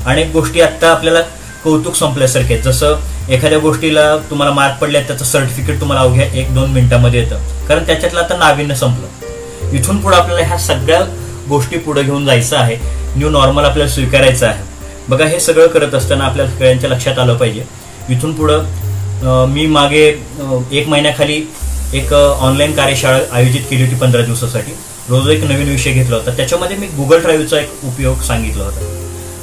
अनेक गोष्टी आता आपल्याला कौतुक संपल्यासारखे आहेत. जसं एखाद्या गोष्टीला तुम्हाला मार्क पडले त्याचं सर्टिफिकेट तुम्हाला अवघ्या 1-2 मिनिटांमध्ये येतं, कारण त्याच्यातलं आता नाविन्य संपलं. इथून पुढे आपल्याला ह्या सगळ्या गोष्टी पुढे घेऊन जायचं आहे. न्यू नॉर्मल आपल्याला स्वीकारायचं आहे. बघा, हे सगळं करत असताना आपल्या सगळ्यांच्या लक्षात आलं पाहिजे, इथून पुढं मी मागे 1 महिन्याखाली एक ऑनलाईन कार्यशाळा आयोजित केली होती 15 दिवसासाठी. रोज एक नवीन विषय घेतला होता. त्याच्यामध्ये मी गुगल ड्राईव्हचा एक उपयोग सांगितला होता.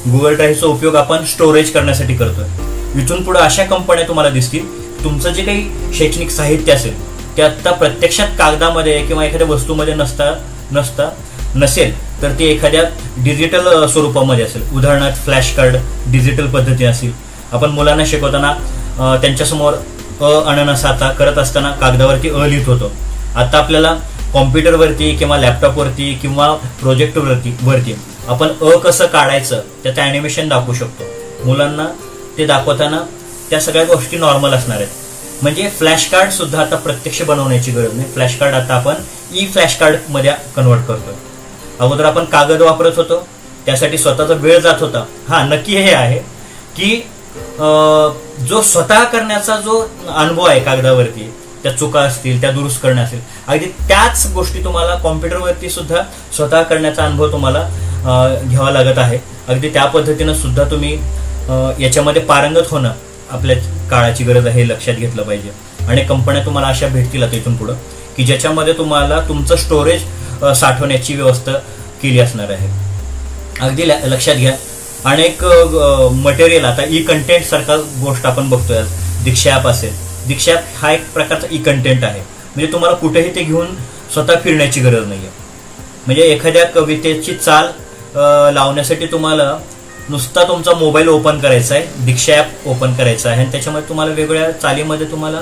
गुगल ड्राईव्हचा उपयोग आपण स्टोरेज करण्यासाठी करतोय. इथून पुढे अशा कंपन्या तुम्हाला दिसतील, तुमचं जे काही शैक्षणिक साहित्य असेल ते आता प्रत्यक्षात कागदामध्ये किंवा एखाद्या वस्तूमध्ये नसेल तर ते एखाद्या डिजिटल स्वरूपामध्ये असेल. उदाहरणार्थ फ्लॅश कार्ड डिजिटल पद्धती असेल. आपण मुलांना शिकवताना त्यांच्यासमोर अननस आता करत असताना कागदावरती लिहित होतो. आता आपल्याला कॉम्प्युटरवरती किंवा लॅपटॉपवरती किंवा प्रोजेक्टरवरती आपण कसं काढायचं त्याचं ॲनिमेशन दाखवू शकतो. मुलांना ते दाखवताना त्या सगळ्या गोष्टी नॉर्मल असणार आहेत. म्हणजे फ्लॅश कार्ड सुद्धा आता प्रत्यक्ष बनवण्याची गरज नाही. फ्लॅश कार्ड आता आपण फ्लॅश कार्ड मध्ये कन्वर्ट करतो. अगोदर आपण कागद वापरत होतो, त्यासाठी स्वतःचा वेळ जात होता. हा, नक्की हे आहे की जो स्वतः करण्याचा जो अनुभव आहे कागदावरती, त्या चुका असतील त्या दुरुस्त करण्या असतील, अगदी त्याच गोष्टी तुम्हाला कॉम्प्युटरवरती सुद्धा स्वतः करण्याचा अनुभव तुम्हाला घ्यावा लागत आहे. अगदी त्या पद्धतीनं सुद्धा तुम्ही याच्यामध्ये पारंगत होणं आपल्या काळाची गरज आहे, हे लक्षात घेतलं पाहिजे. आणि कंपन्या तुम्हाला अशा भेटतील आता इथून पुढं की ज्याच्यामध्ये तुम्हाला तुमचं स्टोरेज साठवण्याची व्यवस्था केली असणार आहे. अगदी लक्षात घ्या. अनेक मटेरियल आता कंटेंट सारखा गोष्ट आपण बघतोय. दीक्षा ॲप असेल, दीक्षा ॲप हा एक प्रकारचा कंटेंट आहे. म्हणजे तुम्हाला कुठेही ते घेऊन स्वतः फिरण्याची गरज नाहीये. म्हणजे एखाद्या कवितेची चाल लावण्यासाठी तुम्हाला नुसता तुमचा मोबाईल ओपन करायचा आहे, दीक्षा ॲप ओपन करायचा आहे, आणि त्याच्यामध्ये तुम्हाला वेगवेगळ्या चालीमध्ये तुम्हाला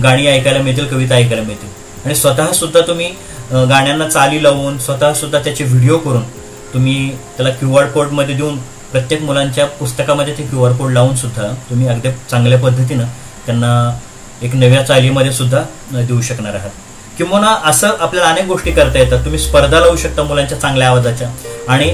गाणी ऐकायला मिळतील, कविता ऐकायला मिळतील. आणि स्वतः सुद्धा तुम्ही गाण्यांना चाली लावून स्वतः सुद्धा त्याचे व्हिडिओ करून तुम्ही त्याला QR कोडमध्ये देऊन प्रत्येक मुलांच्या पुस्तकामध्ये ते QR कोड लावून सुद्धा तुम्ही अगदी चांगल्या पद्धतीनं त्यांना एक नव्या चालीमध्ये सुद्धा देऊ शकणार आहात. किंवा असं आपल्याला अनेक गोष्टी करता येतात. तुम्ही स्पर्धा लावू शकता मुलांच्या चांगल्या आवाजाच्या, आणि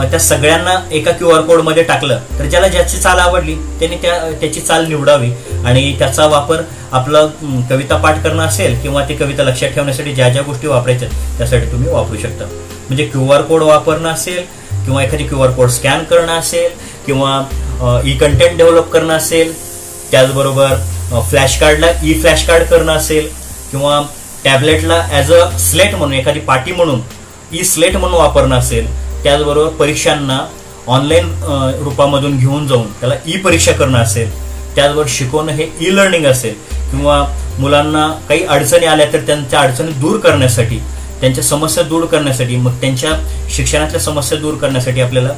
त्या सगळ्यांना एका QR कोडमध्ये टाकलं तर ज्याला ज्याची चाल आवडली त्यांनी त्याची चाल निवडावी, आणि त्याचा वापर आपलं कविता पाठ करणं असेल किंवा ती कविता लक्षात ठेवण्यासाठी ज्या ज्या गोष्टी वापरायच्या त्यासाठी तुम्ही वापरू शकता. म्हणजे QR कोड वापरणं असेल किंवा एखादी QR कोड स्कॅन करणं असेल किंवा कंटेंट डेव्हलप करणं असेल, त्याचबरोबर फ्लॅश कार्डला फ्लॅश कार्ड करणं असेल, किंवा टॅबलेटला ॲज अ स्लेट म्हणून एखादी पाटी म्हणून स्लेट म्हणून वापरणं असेल, त्याचबरोबर परीक्षांना ऑनलाईन रूपामधून घेऊन जाऊन त्याला परीक्षा करणं असेल, त्याचबरोबर शिकवणं हे लर्निंग असेल, किंवा मुलांना काही अडचणी आल्या तर त्यांच्या अडचणी दूर करण्यासाठी, त्यांच्या समस्या दूर करण्यासाठी, मग त्यांच्या शिक्षणातल्या समस्या दूर करण्यासाठी आपल्याला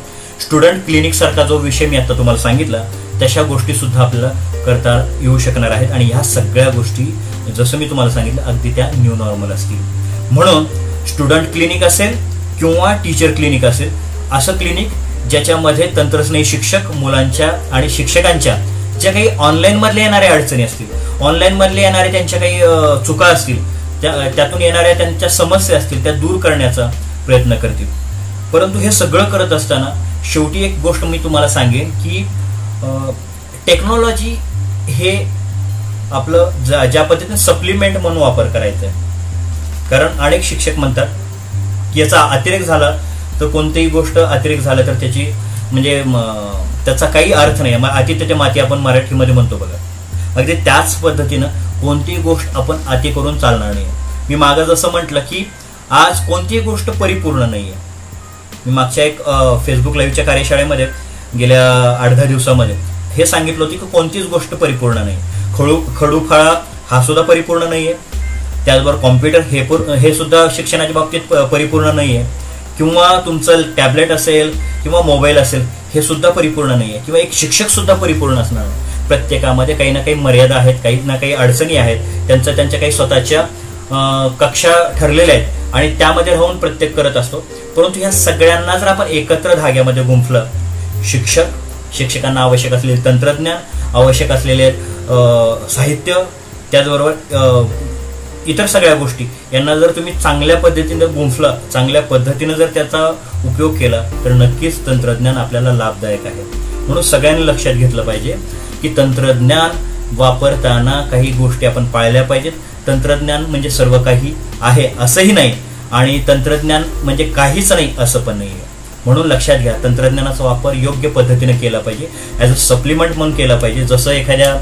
स्टुडंट क्लिनिक सारखा जो विषय मी आता तुम्हाला सांगितला तशा गोष्टी सुद्धा आपल्याला करता येऊ शकणार आहेत. आणि ह्या सगळ्या गोष्टी जसं मी तुम्हाला सांगितलं अगदी त्या न्यू नॉर्मल असतील. म्हणून स्टुडंट क्लिनिक असेल किंवा टीचर क्लिनिक असेल, असं क्लिनिक ज्याच्यामध्ये तंत्रज्ञानी शिक्षक मुलांच्या आणि शिक्षकांच्या ज्या काही ऑनलाईन मधले येणाऱ्या अडचणी असतील, ऑनलाईन मधले येणारे त्यांच्या काही चुका असतील, त्यातून येणाऱ्या त्यांच्या समस्या असतील त्या दूर करण्याचा प्रयत्न करतील. परंतु हे सगळं करत असताना शेवटी एक गोष्ट मी तुम्हाला सांगेन की टेक्नॉलॉजी हे आपलं ज्या पद्धतीने सप्लिमेंट म्हणून वापर करायचा आहे. कारण अनेक शिक्षक म्हणतात की याचा अतिरेक झाला तर कोणतीही गोष्ट अतिरेक झाला तर त्याची म्हणजे त्याचा काही अर्थ नाही. अति तेथे माती आपण मराठीमध्ये म्हणतो बघा. अगदी त्याच पद्धतीनं कोणतीही गोष्ट आपण अति करून चालणार नाही. मी मागं जसं म्हटलं की आज कोणतीही गोष्ट परिपूर्ण नाहीये. मी मागच्या एक फेसबुक लाईव्हच्या कार्यशाळेमध्ये गेल्या 8-10 दिवसामध्ये हे सांगितलं होतं की कोणतीच गोष्ट परिपूर्ण नाही. खडूफळा हा सुद्धा परिपूर्ण नाहीये. त्याचबरोबर कॉम्प्युटर हे सुद्धा शिक्षणाच्या बाबतीत परिपूर्ण नाहीये. किंवा तुमचं टॅबलेट असेल किंवा मोबाईल असेल हे सुद्धा परिपूर्ण नाहीये. किंवा एक शिक्षक सुद्धा परिपूर्ण असणार नाही. प्रत्येकामध्ये काही ना काही मर्यादा आहेत, काही ना काही अडचणी आहेत. त्यांच्या काही स्वतःच्या कक्षा ठरलेल्या आहेत आणि त्यामध्ये राहून प्रत्येक करत असतो. परंतु ह्या सगळ्यांना जर आपण एकत्र धाग्यामध्ये गुंफलं, शिक्षकांना आवश्यक असलेले तंत्रज्ञान, आवश्यक असलेले साहित्य, त्याचबरोबर इतर सगळ्या गोष्टी यांना जर तुम्ही चांगल्या पद्धतीने गुंफलं, चांगल्या पद्धतीने जर त्याचा उपयोग केला तर नक्कीच तंत्रज्ञान आपल्याला लाभदायक आहे. म्हणून सगळ्यांनी लक्षात घेतलं पाहिजे की तंत्रज्ञान वापरताना काही गोष्टी आपण पाळल्या पाहिजेत. तंत्रज्ञान म्हणजे सर्व काही आहे असंही नाही आणि तंत्रज्ञान म्हणजे काहीच नाही असं पण नाही. म्हणून लक्षात घ्या, तंत्रज्ञानाचा वापर योग्य पद्धतीने केला पाहिजे, ॲज अ सप्लिमेंट म्हणून केला पाहिजे. जसं एखाद्या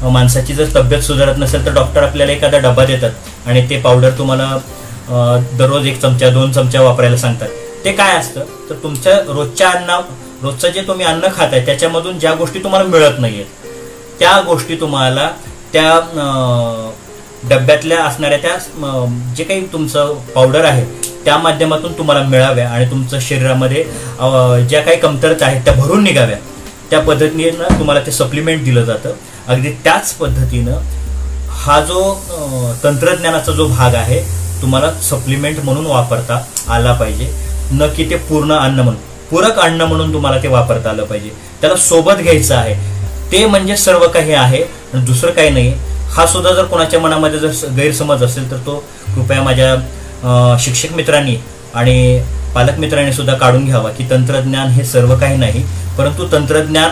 माणसाची जर तब्येत सुधारत नसेल तर डॉक्टर आपल्याला एखादा डबा देतात आणि ते पावडर तुम्हाला दररोज 1 चमचा 2 चमचा वापरायला सांगतात. ते काय असतं तर तुमच्या रोजचं जे तुम्ही अन्न खाताय त्याच्यामधून ज्या गोष्टी तुम्हाला मिळत नाहीयेत त्या गोष्टी तुम्हाला त्या डब्यातल्या असणाऱ्या त्या जे काही तुमचं पावडर आहे त्या माध्यमातून तुम्हाला मिळाव्या आणि तुमच्या शरीरामध्ये ज्या काही कमतरता आहेत त्या भरून निघाव्या. त्या पद्धतीनं तुम्हाला ते सप्लिमेंट दिलं जातं अगदी त्याच पद्धतीनं हा जो तंत्रज्ञानाचा जो भाग आहे तुम्हाला सप्लिमेंट म्हणून वापरता आला पाहिजे, न की ते पूर्ण अन्न म्हणून, पूरक अन्न म्हणून तुम्हाला ते वापरता आलं पाहिजे. त्याला सोबत घ्यायचं आहे, ते म्हणजे सर्व काही आहे, दुसरं काही नाही. हा सुद्धा जर कोणाच्या मनामध्ये जर गैरसमज असेल तर तो कृपया माझ्या शिक्षक मित्रांनी आणि पालक मित्रांनी सुद्धा काढून घ्यावा की तंत्रज्ञान हे सर्व काही नाही, परंतु तंत्रज्ञान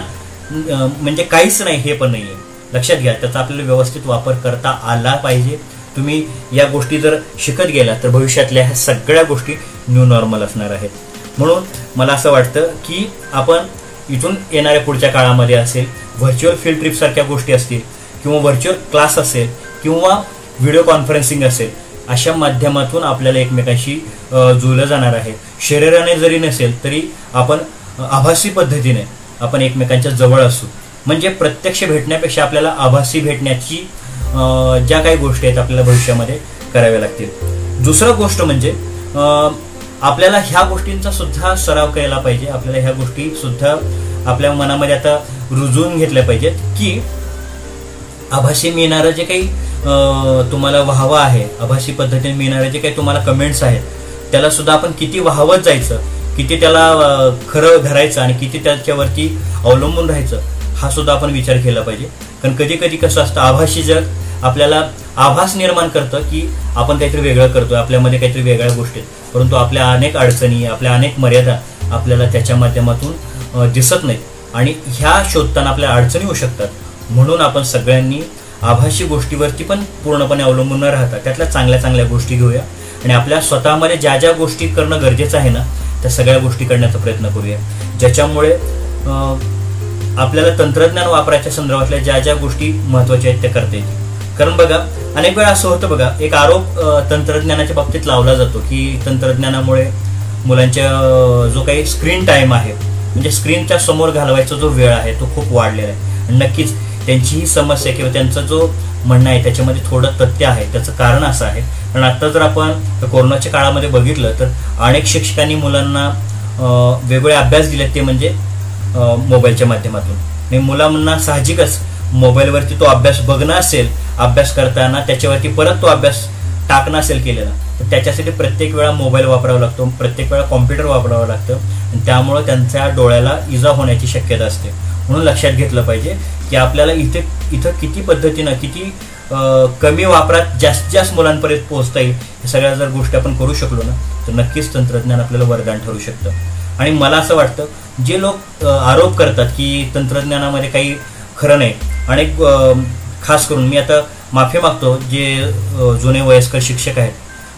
म्हणजे काहीच नाही हे पण नाही आहे. लक्षात घ्या, त्याचा आपल्याला व्यवस्थित वापर करता आला पाहिजे. तुम्ही या गोष्टी जर शिकत गेला तर भविष्यातल्या ह्या सगळ्या गोष्टी न्यू नॉर्मल असणार आहेत. म्हणून मला असं वाटतं की आपण इथून येणाऱ्या पुढच्या काळामध्ये असेल, व्हर्च्युअल फील्ड ट्रिप सारख्या गोष्टी असतील किंवा व्हर्च्युअल क्लास असेल किंवा व्हिडिओ कॉन्फरन्सिंग असेल, अशा माध्यमातून आपल्याला एकमेकांशी जुळलं जाणार आहे. शरीराने जरी नसेल तरी आपण आभासी पद्धतीने आपण एकमेकांच्या जवळ असू. म्हणजे प्रत्यक्ष भेटण्यापेक्षा आपल्याला आभासी भेटण्याची ज्या काही गोष्टी आहेत आपल्याला भविष्यामध्ये कराव्या लागतील. दुसरं गोष्ट म्हणजे आपल्याला ह्या गोष्टींचा सुद्धा सराव केला पाहिजे. आपल्याला ह्या गोष्टी सुद्धा आपल्या मनामध्ये आता रुजवून घेतल्या पाहिजेत की आभासी मिळणारं जे काही तुम्हाला वाहवा आहे, आभासी पद्धतीने मिळणारे जे काही तुम्हाला कमेंट्स आहेत, त्याला सुद्धा आपण किती वाहवत जायचं, किती त्याला खरं धरायचं आणि किती त्याच्यावरती अवलंबून राहायचं, हा सुद्धा आपण विचार केला पाहिजे. कारण कधी कधी कसं असतं, आभासी जग आपल्याला आभास निर्माण करतं की आपण काहीतरी वेगळं करतोय, आपल्यामध्ये काहीतरी वेगळ्या गोष्टी आहेत, परंतु आपल्या अनेक अडचणी, आपल्या अनेक मर्यादा आपल्याला त्याच्या माध्यमातून दिसत नाहीत आणि ह्या शोधताना आपल्या अडचणी होऊ शकतात. म्हणून आपण सगळ्यांनी आभासी गोष्टीवरती पण पूर्णपणे अवलंबून न राहता त्यातल्या चांगल्या चांगल्या गोष्टी घेऊया आणि आपल्या स्वतःमध्ये ज्या ज्या गोष्टी करणं गरजेचं आहे ना, त्या सगळ्या गोष्टी करण्याचा प्रयत्न करूया, ज्याच्यामुळे आपल्याला तंत्रज्ञान वापरायच्या संदर्भातल्या ज्या ज्या गोष्टी महत्त्वाच्या आहेत त्या करता येतील. कारण बघा, अनेक वेळा असं होतं बघा, एक आरोप तंत्रज्ञानाच्या बाबतीत लावला जातो की तंत्रज्ञानामुळे मुलांच्या जो काही स्क्रीन टाइम आहे, म्हणजे स्क्रीनच्या समोर घालवायचा जो वेळ आहे तो खूप वाढलेला आहे. नक्कीच त्यांची ही समस्या किंवा त्यांचं जो म्हणणं आहे त्याच्यामध्ये थोडं तथ्य आहे. त्याचं कारण असं आहे, कारण आता जर आपण कोरोनाच्या काळामध्ये बघितलं तर अनेक शिक्षकांनी मुलांना वेगवेगळे अभ्यास दिले, ते म्हणजे मोबाईलच्या माध्यमातून. आणि मुलांना साहजिकच मोबाईलवरती तो अभ्यास बघणं असेल, अभ्यास करताना त्याच्यावरती परत तो अभ्यास टाकणं असेल केलेला, तर त्याच्यासाठी प्रत्येक वेळा मोबाईल वापरावा लागतो, प्रत्येक वेळा कॉम्प्युटर वापरावं लागतं आणि त्यामुळं त्यांच्या डोळ्याला इजा होण्याची शक्यता असते. म्हणून लक्षात घेतलं पाहिजे की आपल्याला इथं किती पद्धतीनं, किती कमी वापरात जास्तीत जास्त मुलांपर्यंत पोहोचता येईल, या सगळ्या जर गोष्टी आपण करू शकलो ना, तर नक्कीच तंत्रज्ञान आपल्याला वरदान ठरू शकतं. आणि मला असं वाटतं, जे लोक आरोप करतात की तंत्रज्ञानामध्ये काही खरं नाही, अनेक खास करून मी आता माफी मागतो जे जुने वयस्कर शिक्षक आहेत,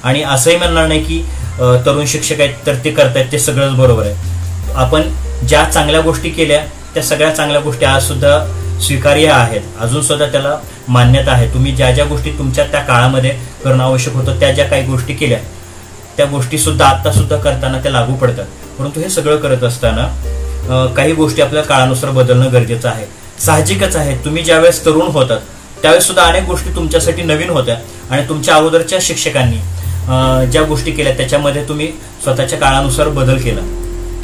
आणि असंही म्हणणार नाही की तरुण शिक्षक आहेत तर ते करतायत ते सगळंच बरोबर आहे. आपण ज्या चांगल्या गोष्टी केल्या त्या सगळ्या चांगल्या गोष्टी आज सुद्धा स्वीकार्य आहेत, अजून सुद्धा त्याला मान्यता आहे. तुम्ही ज्या ज्या गोष्टी तुमच्या त्या काळामध्ये करणं आवश्यक होतं, त्या ज्या काही गोष्टी केल्या त्या गोष्टी सुद्धा आता सुद्धा करताना त्या लागू पडतात. परंतु हे सगळं करत असताना काही गोष्टी आपल्या काळानुसार बदलणं गरजेचं आहे. साहजिकच आहे, तुम्ही ज्यावेळेस तरुण होतात त्यावेळेस सुद्धा अनेक गोष्टी तुमच्यासाठी नवीन होत्या आणि तुमच्या अगोदरच्या शिक्षकांनी ज्या गोष्टी केल्या त्याच्यामध्ये तुम्ही स्वतःच्या काळानुसार बदल केला.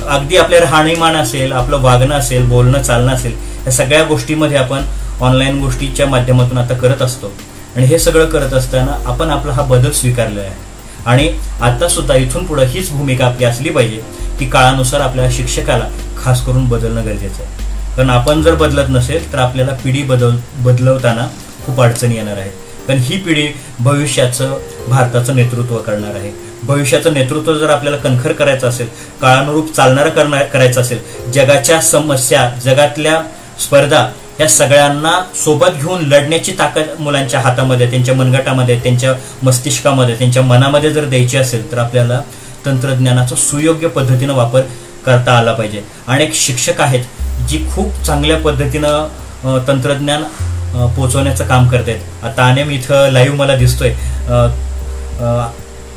अगदी आपल्या राहणीमान असेल, आपलं वागणं असेल, बोलणं चालणं असेल, या सगळ्या गोष्टीमध्ये आपण ऑनलाईन गोष्टीच्या माध्यमातून आता करत असतो. आणि हे सगळं करत असताना आपण आपला हा बदल स्वीकारलेला आहे आणि आता सुद्धा इथून पुढे हीच भूमिका आपली असली पाहिजे की काळानुसार आपल्या शिक्षकाला खास करून बदलणं गरजेचं आहे. कारण आपण जर बदलत नसेल तर आपल्याला पिढी बदलवताना खूप अडचणी येणार आहेत. कारण ही पिढी भविष्याचं भारताचं नेतृत्व करणार आहे. भविष्याचं नेतृत्व जर आपल्याला कणखर करायचं असेल, काळानुरूप चालणारं करायचं असेल, जगाच्या समस्या, जगातल्या स्पर्धा या सगळ्यांना सोबत घेऊन लढण्याची ताकद मुलांच्या हातामध्ये, त्यांच्या मनगटामध्ये, त्यांच्या मस्तिष्कामध्ये, त्यांच्या मनामध्ये जर द्यायची असेल तर आपल्याला तंत्रज्ञानाचा सुयोग्य पद्धतीनं वापर करता आला पाहिजे. अनेक शिक्षक आहेत जी खूप चांगल्या पद्धतीनं तंत्रज्ञान पोहोचवण्याचं काम करतायत. आता आनेम इथं लाईव्ह मला दिसतोय.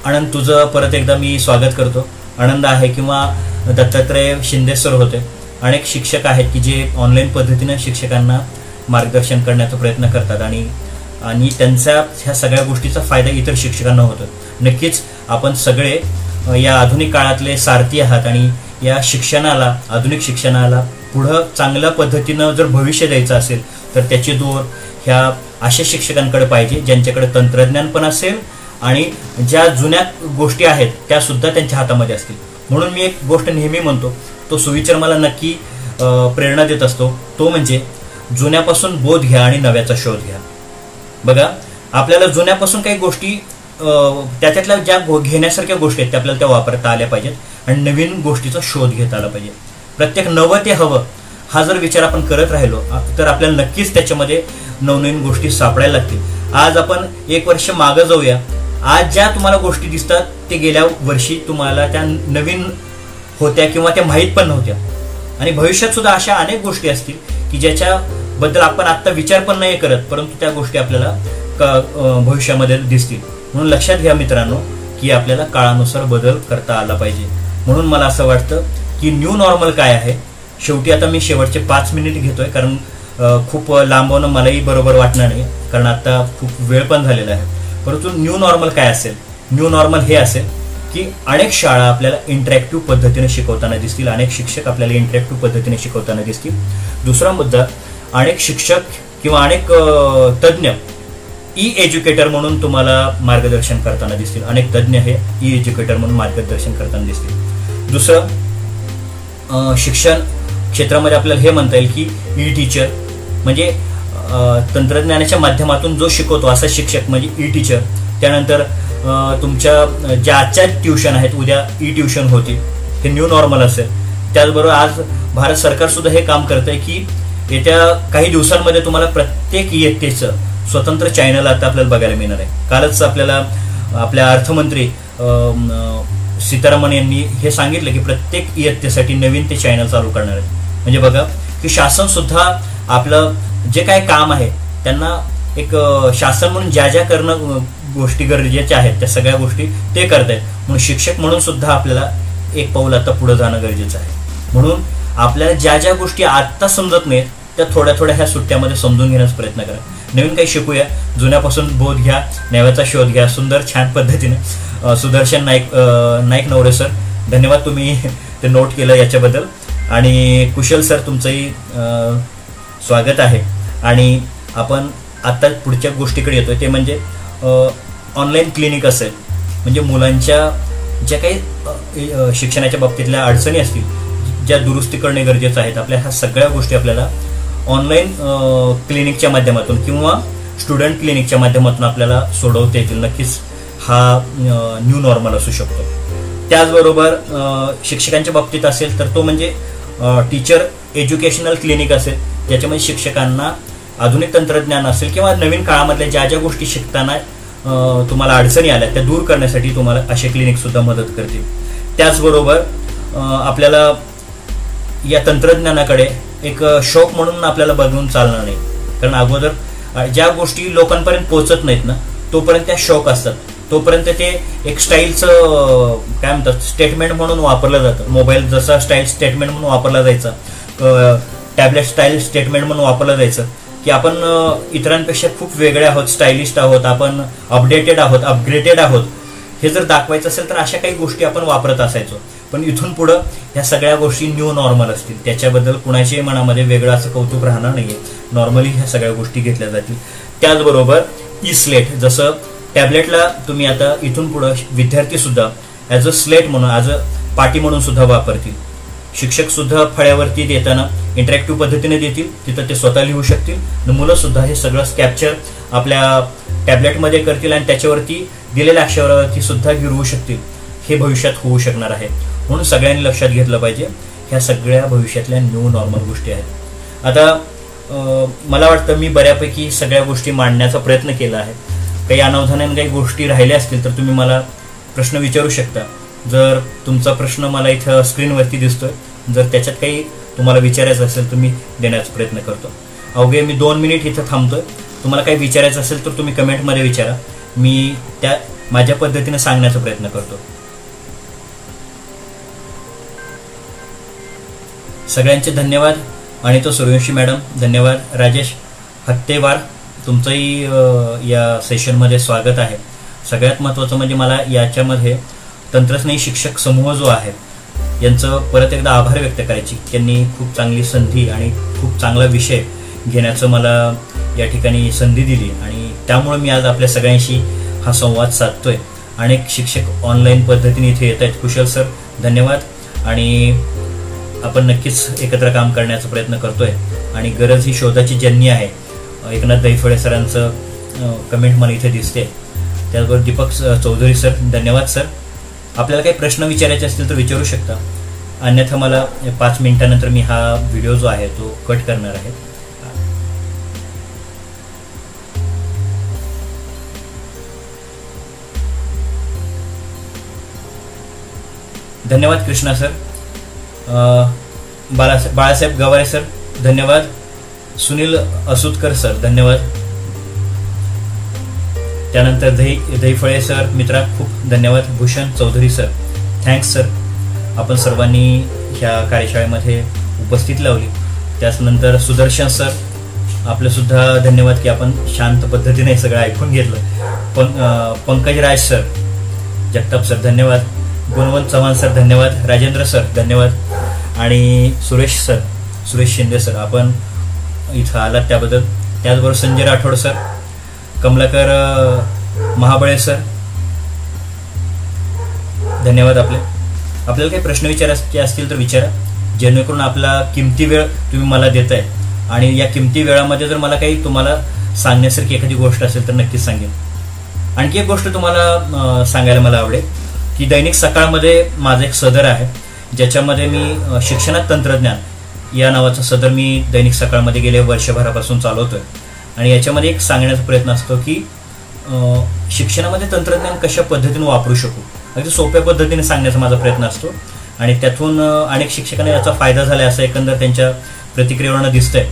आनंद, तुझं परत एकदा मी स्वागत करतो. आनंद आहे किंवा दत्तात्रय शिंदे सर होते. अनेक शिक्षक आहेत की जे ऑनलाईन पद्धतीने शिक्षकांना मार्गदर्शन करण्याचा प्रयत्न करतात आणि त्यांच्या ह्या सगळ्या गोष्टीचा फायदा इतर शिक्षकांना होतो. नक्कीच आपण सगळे या आधुनिक काळातले सारथी आहात आणि या शिक्षणाला, आधुनिक शिक्षणाला पुढं चांगल्या पद्धतीनं जर भविष्य द्यायचं असेल, तर त्याची दोर ह्या अशा शिक्षकांकडे पाहिजे ज्यांच्याकडे तंत्रज्ञान पण असेल आणि ज्या जुन्या गोष्टी आहेत त्या सुद्धा त्यांच्या हातामध्ये असतील. म्हणून मी एक गोष्ट नेहमी म्हणतो, तो सुविचार मला नक्की प्रेरणा देत असतो, तो म्हणजे जुन्यापासून बोध घ्या आणि नव्याचा शोध घ्या. बघा, आपल्याला जुन्यापासून काही गोष्टी त्याच्यातल्या ज्या घेण्यासारख्या गोष्टी आहेत त्या आपल्याला त्या वापरता आल्या पाहिजेत आणि नवीन गोष्टीचा शोध घेता आला पाहिजे. प्रत्येक नवं ते हवं हा जर विचार आपण करत राहिलो तर आपल्याला नक्कीच त्याच्यामध्ये नवनवीन गोष्टी सापडायला लागतील. आज आपण 1 वर्ष मागं जाऊया. आज ज्या तुम्हाला गोष्टी दिसतात ते गेल्या वर्षी तुम्हाला त्या नवीन होत्या किंवा त्या माहीत पण नव्हत्या. आणि भविष्यात सुद्धा अशा अनेक गोष्टी असतील की ज्याच्याबद्दल आपण आत्ता विचार पण नाही करत, परंतु त्या गोष्टी आपल्याला भविष्यामध्ये दिसतील. म्हणून लक्षात घ्या मित्रांनो की आपल्याला काळानुसार बदल करता आला पाहिजे. म्हणून मला असं वाटतं की न्यू नॉर्मल काय आहे. शेवटी आता मी शेवटचे 5 मिनिट घेतोय, कारण खूप लांबवणं मलाही बरोबर वाटणार नाही, कारण आता खूप वेळ पण झालेला आहे. परंतु न्यू नॉर्मल काय असेल, न्यू नॉर्मल हे असेल की अनेक शाळा आपल्याला इंटरॅक्टिव्ह पद्धतीने शिकवताना दिसतील, अनेक शिक्षक आपल्याला इंटरॅक्टिव्ह पद्धतीने शिकवताना दिसतील. दुसरा मुद्दा, अनेक शिक्षक किंवा अनेक तज्ज्ञ ई एज्युकेटर म्हणून तुम्हाला मार्गदर्शन करताना दिसतील. अनेक तज्ज्ञ हे ई एज्युकेटर म्हणून मार्गदर्शन करताना दिसतील. दुसरं, शिक्षण क्षेत्रामध्ये आपल्याला हे म्हणता येईल की ई टीचर म्हणजे तंत्रज्ञानाच्या माध्यमातून जो शिकवतो असा शिक्षक म्हणजे ई टीचर. त्यानंतर तुमच्या ज्या आजच्या ट्युशन आहेत उद्या ई ट्युशन होतील, हे न्यू नॉर्मल असेल. त्याचबरोबर आज भारत सरकार सुद्धा हे काम करत आहे की येत्या काही दिवसांमध्ये तुम्हाला प्रत्येक इयत्तेचं स्वतंत्र चॅनल आता आपल्याला बघायला मिळणार आहे. कालच आपल्याला आपल्या अर्थमंत्री सीतारामन यांनी हे सांगितलं की प्रत्येक इयत्तेसाठी नवीन ते चॅनल चालू करणार आहेत. म्हणजे बघा की शासन सुद्धा आपलं जे काय काम आहे त्यांना एक शासन म्हणून ज्या ज्या करणं गोष्टी गरजेच्या आहेत त्या सगळ्या गोष्टी ते करत आहेत. म्हणून शिक्षक म्हणून सुद्धा आपल्याला एक पाऊल आता पुढे जाणं गरजेचं आहे. म्हणून आपल्याला ज्या ज्या गोष्टी आत्ता समजत नाहीत त्या थोड्या थोड्या ह्या सुट्ट्यामध्ये समजून घेण्याचा प्रयत्न करा. नवीन काही शिकूया, जुन्यापासून बोध घ्या, नव्याचा शोध घ्या. सुंदर छान पद्धतीने सुदर्शन नाईक नवरे सर, धन्यवाद, तुम्ही ते नोट केलं याच्याबद्दल. आणि कुशल सर, तुमचंही स्वागत आहे. आणि आपण आता पुढच्या गोष्टीकडे येतोय ते म्हणजे ऑनलाईन क्लिनिक असेल, म्हणजे मुलांच्या ज्या काही शिक्षणाच्या बाबतीतल्या अडचणी असतील ज्या दुरुस्ती करणे गरजेचं आहेत. आपल्या ह्या सगळ्या गोष्टी आपल्याला ऑनलाईन क्लिनिकच्या माध्यमातून किंवा स्टुडंट क्लिनिकच्या माध्यमातून आपल्याला सोडवता येतील. नक्कीच हा न्यू नॉर्मल असू शकतो. त्याचबरोबर शिक्षकांच्या बाबतीत असेल तर तो म्हणजे टीचर एज्युकेशनल क्लिनिक असेल, ज्याच्यामध्ये शिक्षकांना आधुनिक तंत्रज्ञान असेल किंवा नवीन काळामधल्या ज्या ज्या गोष्टी शिकताना तुम्हाला अडचणी आल्या त्या दूर करण्यासाठी तुम्हाला असे क्लिनिक सुद्धा मदत करतील. त्याचबरोबर आपल्याला या तंत्रज्ञानाकडे एक शौक म्हणून आपल्याला बघून चालणार नाही, कारण अगोदर ज्या गोष्टी लोकांपर्यंत पोहोचत नाहीत ना तोपर्यंत त्या शौक असतात, तोपर्यंत ते एक स्टाईलचं काय म्हणतात स्टेटमेंट म्हणून वापरलं जातं. मोबाईल जसा स्टाईल स्टेटमेंट म्हणून वापरला जायचा, टॅबलेट स्टाईल स्टेटमेंट म्हणून वापरलं जायचं की आपण इतरांपेक्षा खूप वेगळे आहोत, स्टायलिस्ट आहोत, आपण अपडेटेड आहोत, अपग्रेडेड आहोत, हे जर दाखवायचं असेल तर अशा काही गोष्टी आपण वापरत असायचो. पण इथून पुढं ह्या सगळ्या गोष्टी न्यू नॉर्मल असतील, त्याच्याबद्दल कुणाच्याही मनामध्ये वेगळं असं कौतुक राहणार नाहीये. नॉर्मली ह्या सगळ्या गोष्टी घेतल्या जातील. त्याचबरोबर ई स्लेट, जसं टॅबलेटला तुम्ही आता इथून पुढं विद्यार्थी सुद्धा ॲज अ स्लेट म्हणून ॲज अ पाटी म्हणून सुद्धा वापरतील. शिक्षक सुद्धा फळ्यावरती देताना इंटरॅक्टिव्ह पद्धतीने देतील, तिथं ते स्वतः लिहू शकतील. आणि मुलं सुद्धा हे सगळं कॅप्चर आपल्या टॅबलेटमध्ये करतील आणि त्याच्यावरती दिलेल्या अक्षरावरती सुद्धा गिरवू शकतील. हे भविष्यात होऊ शकणार आहे. म्हणून सगळ्यांनी लक्षात घेतलं पाहिजे, ह्या सगळ्या भविष्यातल्या न्यू नॉर्मल गोष्टी आहेत. आता मला वाटतं मी बऱ्यापैकी सगळ्या गोष्टी मांडण्याचा प्रयत्न केला आहे. काही अनावधानाने काही गोष्टी राहिल्या असतील तर तुम्ही मला प्रश्न विचारू शकता. जर तुमचा प्रश्न मला इथं स्क्रीनवरती दिसतोय, जर त्याच्यात काही तुम्हाला विचारायचं असेल तर मी देण्याचा प्रयत्न करतो. अवघे मी 2 मिनिट इथं थांबतोय. तुम्हाला काही विचारायचं असेल तर तुम्ही कमेंटमध्ये विचारा, मी त्या माझ्या पद्धतीने सांगण्याचा प्रयत्न करतो. सगळ्यांचे धन्यवाद. आणि तो सूर्यवंशी मॅडम धन्यवाद. राजेश हत्तेवार, तुमचंही या सेशनमध्ये स्वागत आहे. सगळ्यात महत्त्वाचं म्हणजे मला याच्यामध्ये तंत्रस्नेही शिक्षक समूह जो आहे यांचं परत एकदा आभार व्यक्त करायची. त्यांनी खूप चांगली संधी आणि खूप चांगला विषय घेण्याचं मला या ठिकाणी संधी दिली आणि त्यामुळे मी आज आपल्या सगळ्यांशी हा संवाद साधतोय. अनेक शिक्षक ऑनलाईन पद्धतीने इथे येत आहेत. कुशल सर धन्यवाद. आणि आपण नक्कीच एकत्र काम करण्याचा प्रयत्न करतोय आणि गरज ही शोधाची जननी आहे. एकनाथ दैफळे सरांचं कमेंट मला इथे दिसते. त्याचबरोबर दीपक चौधरी सर धन्यवाद सर. आपल्याला काही प्रश्न विचारायचे असतील तर विचारू शकता, अन्यथा मला 5 मिनिटानंतर मी हा व्हिडिओ जो आहे तो कट करणार आहे. धन्यवाद कृष्णा सर. बाळासाहेब गवारे सर धन्यवाद. सुनील असुतकर सर धन्यवाद. त्यानंतर दैफळे सर मित्रा खूप धन्यवाद. Bhushan Chaudhari sir thanks sir, आपण सर्वांनी ह्या कार्यशाळेमध्ये उपस्थित लावली. त्यानंतर सुदर्शन सर आपलं सुद्धा धन्यवाद की आपण शांत पद्धतीने सगळं ऐकून घेतलं. पंकज राज सर, जगताप सर धन्यवाद. गुणवंत चव्हाण सर धन्यवाद. राजेंद्र सर धन्यवाद. आणि सुरेश शिंदे सर आपण इथं आलात त्याबद्दल. त्याचबरोबर संजय राठोड सर, कमलाकर महाबळे सर धन्यवाद. आपल्याला काही प्रश्न विचारायचे असतील तर विचारा, जेणेकरून आपला किमती वेळ तुम्ही मला देताय आणि या किमती वेळामध्ये जर मला काही तुम्हाला सांगण्यासारखी एखादी गोष्ट असेल तर नक्कीच सांगेन. आणखी एक गोष्ट तुम्हाला सांगायला मला आवडेल की दैनिक सकाळमध्ये माझा एक सदर आहे, ज्याच्यामध्ये मी शिक्षणात तंत्रज्ञान या नावाचा सदर मी दैनिक सकाळमध्ये गेल्या वर्षभरापासून चालवतोय. आणि याच्यामध्ये एक सांगण्याचा प्रयत्न असतो की शिक्षणामध्ये तंत्रज्ञान कशा पद्धतीने वापरू शकू, अगदी सोप्या पद्धतीने सांगण्याचा माझा प्रयत्न असतो. आणि त्यातून अनेक शिक्षकांना याचा फायदा झाला असं एकंदर त्यांच्या प्रतिक्रियेवरनं दिसतंय.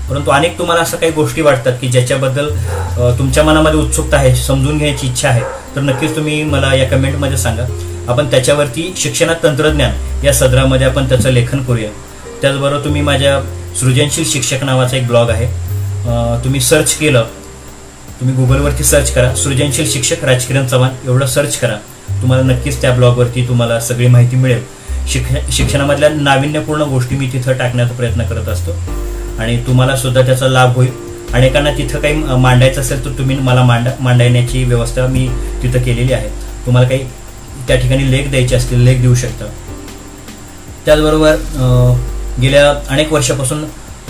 परंतु अनेक तुम्हाला असं काही गोष्टी वाटतात की ज्याच्याबद्दल तुमच्या मनामध्ये उत्सुकता आहे, समजून घ्यायची इच्छा आहे, तर नक्कीच तुम्ही मला या कमेंटमध्ये सांगा. आपण त्याच्यावरती शिक्षणात तंत्रज्ञान या सदरामध्ये आपण त्याचं लेखन करूया. त्याचबरोबर तुम्ही माझ्या सृजनशील शिक्षक नावाचा एक ब्लॉग आहे, तुम्ही सर्च केलं, तुम्ही गुगलवरती सर्च करा सृजनशील शिक्षक राजकिरण चव्हाण एवढं सर्च करा, तुम्हाला नक्कीच त्या ब्लॉगवरती तुम्हाला सगळी माहिती मिळेल. शिक्षणामधल्या नाविन्यपूर्ण गोष्टी मी तिथं टाकण्याचा प्रयत्न करत असतो आणि तुम्हाला सुद्धा त्याचा लाभ होईल. अनेकांना तिथं काही मांडायचं असेल तर तुम्ही मला मांडण्याची व्यवस्था मी तिथं केलेली आहे. तुम्हाला काही त्या ठिकाणी लेख द्यायचे असतील लेख देऊ शकता. त्याचबरोबर गेल्या अनेक वर्षापासून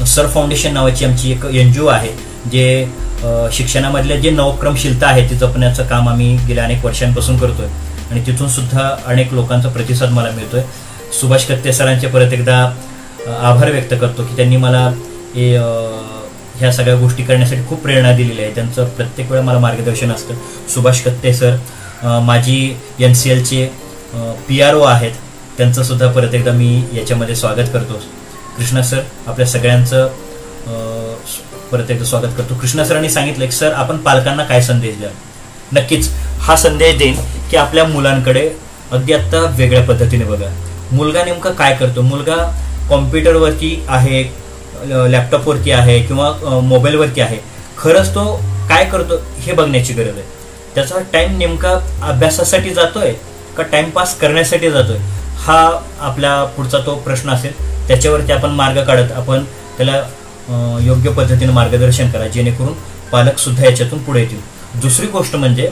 सर फाउंडेशन नावाची आमची एक NGO आहे, जे शिक्षणामधले जे नवक्रमशीलता आहे ती जपण्याचं काम आम्ही गेल्या अनेक वर्षांपासून करतोय आणि तिथून सुद्धा अनेक लोकांचा प्रतिसाद मला मिळतोय. सुभाष कत्ते सरांचे परत एकदा आभार व्यक्त करतो की त्यांनी मला ह्या सगळ्या गोष्टी करण्यासाठी खूप प्रेरणा दिलेली आहे. त्यांचं प्रत्येक वेळा मला मार्गदर्शन असतं. सुभाष कत्ते सर माझी NCLचे PRO आहेत, त्यांचं सुद्धा परत एकदा मी याच्यामध्ये स्वागत करतो. कृष्णा सर आपल्या सगळ्यांचं परत एकदा स्वागत करतो. कृष्णा सरांनी सांगितलं की सर आपण पालकांना काय संदेश द्या. नक्कीच हा संदेश देईन की आपल्या मुलांकडे अगदी आत्ता वेगळ्या पद्धतीने बघा. मुलगा नेमका काय करतो, मुलगा कॉम्प्युटरवरती आहे, लॅपटॉपवरती आहे किंवा मोबाईलवरती आहे, खरंच तो काय करतो हे बघण्याची गरज आहे. त्याचा टाइम नेमका अभ्यासासाठी जातोय का टाइमपास करण्यासाठी जातोय, हा आपला पुढचा तो प्रश्न असेल. त्याच्यावरती आपण मार्ग काढत आपण त्याला योग्य पद्धतीने मार्गदर्शन करा, जेणेकरून पालक सुद्धा याच्यातून पुढे येतील. दुसरी गोष्ट म्हणजे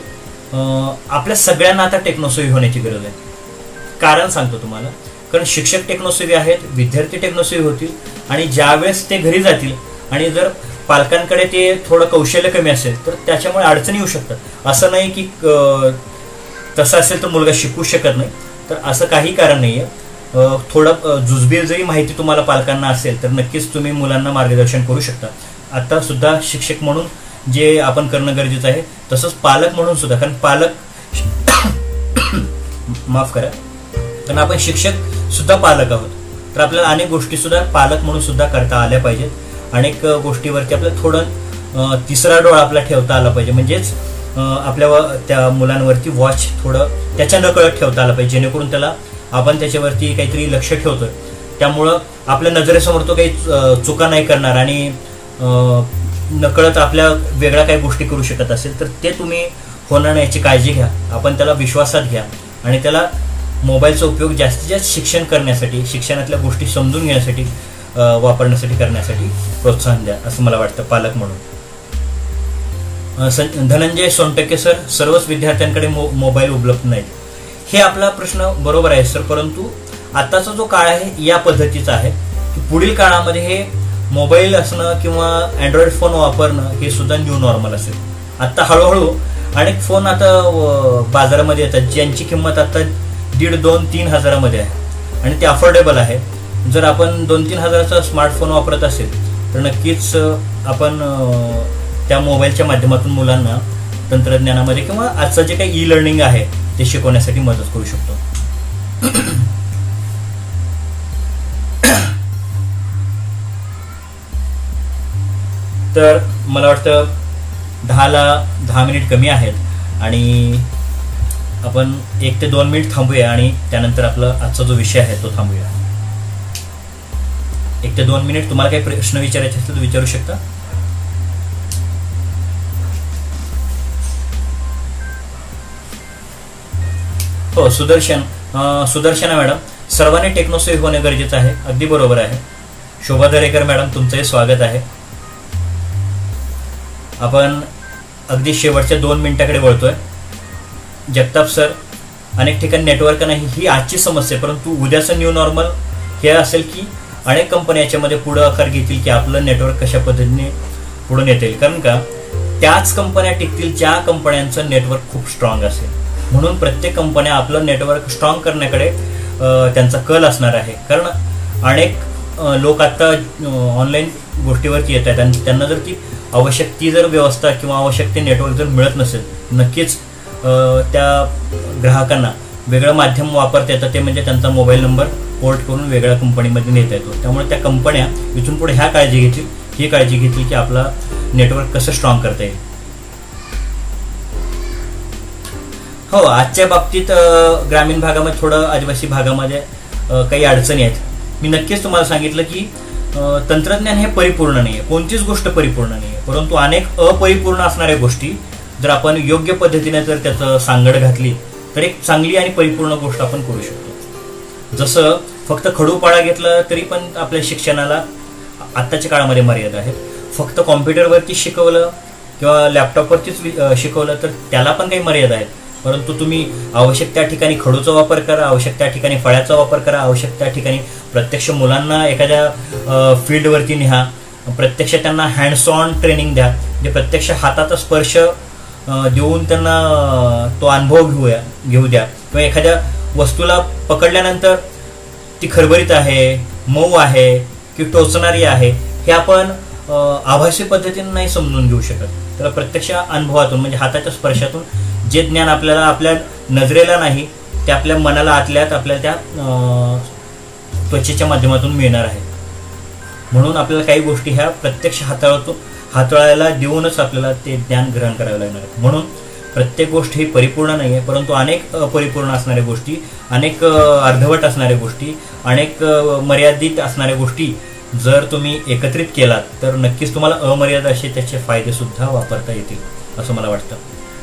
आपल्या सगळ्यांना आता टेक्नोसेव्ही होण्याची गरज आहे. कारण सांगतो तुम्हाला, कारण शिक्षक टेक्नोसेव्ही आहेत, विद्यार्थी टेक्नोसेव्ही होतील आणि ज्यावेळेस ते घरी जातील आणि जर पालकांकडे ते थोडं कौशल्य कमी असेल तर त्याच्यामुळे अडचणी येऊ शकतात. असं नाही की तसं असेल तर मुलगा शिकू शकत नाही, तर असं काही कारण नाही आहे. थोडं जुजबीर जरी माहिती तुम्हाला पालकांना असेल तर नक्कीच तुम्ही मुलांना मार्गदर्शन करू शकता. आता सुद्धा शिक्षक म्हणून जे आपण करणं गरजेचं आहे, तसंच पालक म्हणून सुद्धा, कारण पालक माफ करा, कारण आपण शिक्षक सुद्धा पालक आहोत, तर आपल्याला अनेक गोष्टी सुद्धा पालक म्हणून सुद्धा करता आल्या पाहिजेत. अनेक गोष्टीवरती आपल्याला थोडं तिसरा डोळा आपला ठेवता आला पाहिजे, म्हणजेच आपल्या त्या मुलांवरती वॉच थोडं त्याच्या नकळत ठेवता आलं पाहिजे, जेणेकरून त्याला आपण त्याच्यावरती काहीतरी लक्ष ठेवतोय, त्यामुळं आपल्या नजरेसमोर तो काही चुका नाही करणार आणि नकळत आपल्या वेगळ्या काही गोष्टी करू शकत असेल तर ते तुम्ही होणार नाही याची काळजी घ्या. आपण त्याला विश्वासात घ्या आणि त्याला मोबाईलचा उपयोग जास्तीत जास्त शिक्षण करण्यासाठी, शिक्षणातल्या गोष्टी समजून घेण्यासाठी वापरण्यासाठी करण्यासाठी प्रोत्साहन द्या असं मला वाटतं पालक म्हणून. धनंजय सोनटक्के सर, सर्वच विद्यार्थ्यांकडे मोबाईल उपलब्ध नाहीत. हे आपला प्रश्न बरोबर आहे सर, परंतु आताचा जो काळ आहे या पद्धतीचा आहे की पुढील काळामध्ये हे मोबाईल असणं किंवा अँड्रॉइड फोन वापरणं हे सुद्धा न्यू नॉर्मल असेल. आता हळूहळू अनेक फोन आता बाजारामध्ये येतात ज्यांची किंमत आता 1,500-2,000-3,000 हजारामध्ये आहे आणि ते अफोर्डेबल आहे. जर आपण 2-3 हजाराचा स्मार्टफोन वापरत असेल तर नक्कीच आपण त्या मोबाईलच्या माध्यमातून मुलांना तंत्रज्ञानामध्ये किंवा आजचं जे काही ई लर्निंग आहे ते शिकवण्यासाठी मदत करू शकतो. तर मला वाटतं 10 मिनिट कमी आहेत आणि आपण 1 ते 2 मिनिट थांबूया आणि त्यानंतर आपला आजचा जो विषय आहे तो थांबूया. 1 ते 2 मिनिट. तुम्हाला काही प्रश्न विचारायचे असतील तर विचारू शकता. हो सुदर्शना मॅडम, सर्वांनी टेक्नोसेव्ह होणे गरजेचं आहे. अगदी बरोबर आहे. शोभा दरेकर मॅडम, तुमचंही स्वागत आहे. आपण अगदी शेवटच्या 2 मिनिटाकडे वळतोय. जगताप सर, अनेक ठिकाणी नेटवर्क नाही ही आजची समस्या, परंतु उद्याचं न्यू नॉर्मल हे असेल की अनेक कंपन्या याच्यामध्ये पुढे आकार घेतील की आपलं नेटवर्क कशा पद्धतीने पुढे नेता येईल. कारण का त्याच कंपन्या टिकतील ज्या कंपन्यांचं नेटवर्क खूप स्ट्रॉंग असेल. म्हणून प्रत्येक कंपन्या आपलं नेटवर्क स्ट्रॉंग करण्याकडे त्यांचा कल असणार आहे. कारण अनेक लोक आता ऑनलाईन गोष्टीवरती येत आहेत आणि त्यांना जर ती आवश्यक ती जर व्यवस्था किंवा आवश्यक ते नेटवर्क जर मिळत नसेल नक्कीच त्या ग्राहकांना वेगळं माध्यम वापरता येतं. ते म्हणजे त्यांचा मोबाईल नंबर पोर्ट करून वेगळ्या कंपनीमध्ये नेता येतो. त्यामुळे त्या कंपन्या इथून पुढे ही काळजी घेतील की आपला नेटवर्क कसं स्ट्रॉंग करता येईल. हो, आजच्या बाबतीत ग्रामीण भागामध्ये थोडं आदिवासी भागामध्ये काही अडचणी आहेत. मी नक्कीच तुम्हाला सांगितलं की तंत्रज्ञान हे परिपूर्ण नाही आहे, कोणतीच गोष्ट परिपूर्ण नाही आहे, परंतु अनेक अपरिपूर्ण असणाऱ्या गोष्टी जर आपण योग्य पद्धतीने जर त्याचं सांगड घातली तर एक चांगली आणि परिपूर्ण गोष्ट आपण करू शकतो. जसं फक्त खडूपाळा घेतला तरी पण आपल्या शिक्षणाला आत्ताच्या काळामध्ये मर्यादा आहेत. फक्त कॉम्प्युटरवरती शिकवलं किंवा लॅपटॉपवरतीच शिकवलं तर त्याला पण काही मर्यादा आहेत. परंतु तुम्ही आवश्यक त्या ठिकाणी खडूचा वापर करा, आवश्यक त्या ठिकाणी फळ्याचा वापर करा, आवश्यक त्या ठिकाणी प्रत्यक्ष मुलांना एखाद्या फील्डवरती न्या, प्रत्यक्ष त्यांना हँड्स ऑन ट्रेनिंग द्या, म्हणजे प्रत्यक्ष हाताचा स्पर्श देऊन त्यांना तो अनुभव घेऊ द्या. किंवा एखाद्या वस्तूला पकडल्यानंतर ती खरबरीत आहे, मऊ आहे की टोचणारी आहे हे आपण आभासी पद्धतीने नाही समजून घेऊ शकत. तर प्रत्यक्ष अनुभवातून म्हणजे हाताच्या स्पर्शातून जे ज्ञान आपल्याला आपल्या नजरेला नाही ते आपल्या मनाला आतल्यात आपल्या त्या त्वचेच्या माध्यमातून मिळणार आहे. म्हणून आपल्याला काही गोष्टी ह्या प्रत्यक्ष हाताळायला देऊनच आपल्याला ते ज्ञान ग्रहण करावं लागणार आहे. म्हणून प्रत्येक गोष्ट ही परिपूर्ण नाही आहे, परंतु अनेक अपरिपूर्ण असणाऱ्या गोष्टी, अनेक अर्धवट असणाऱ्या गोष्टी, अनेक मर्यादित असणाऱ्या गोष्टी जर तुम्ही एकत्रित केलात तर नक्कीच तुम्हाला अमर्याद असे त्याचे फायदे सुद्धा वापरता येतील असं मला वाटतं.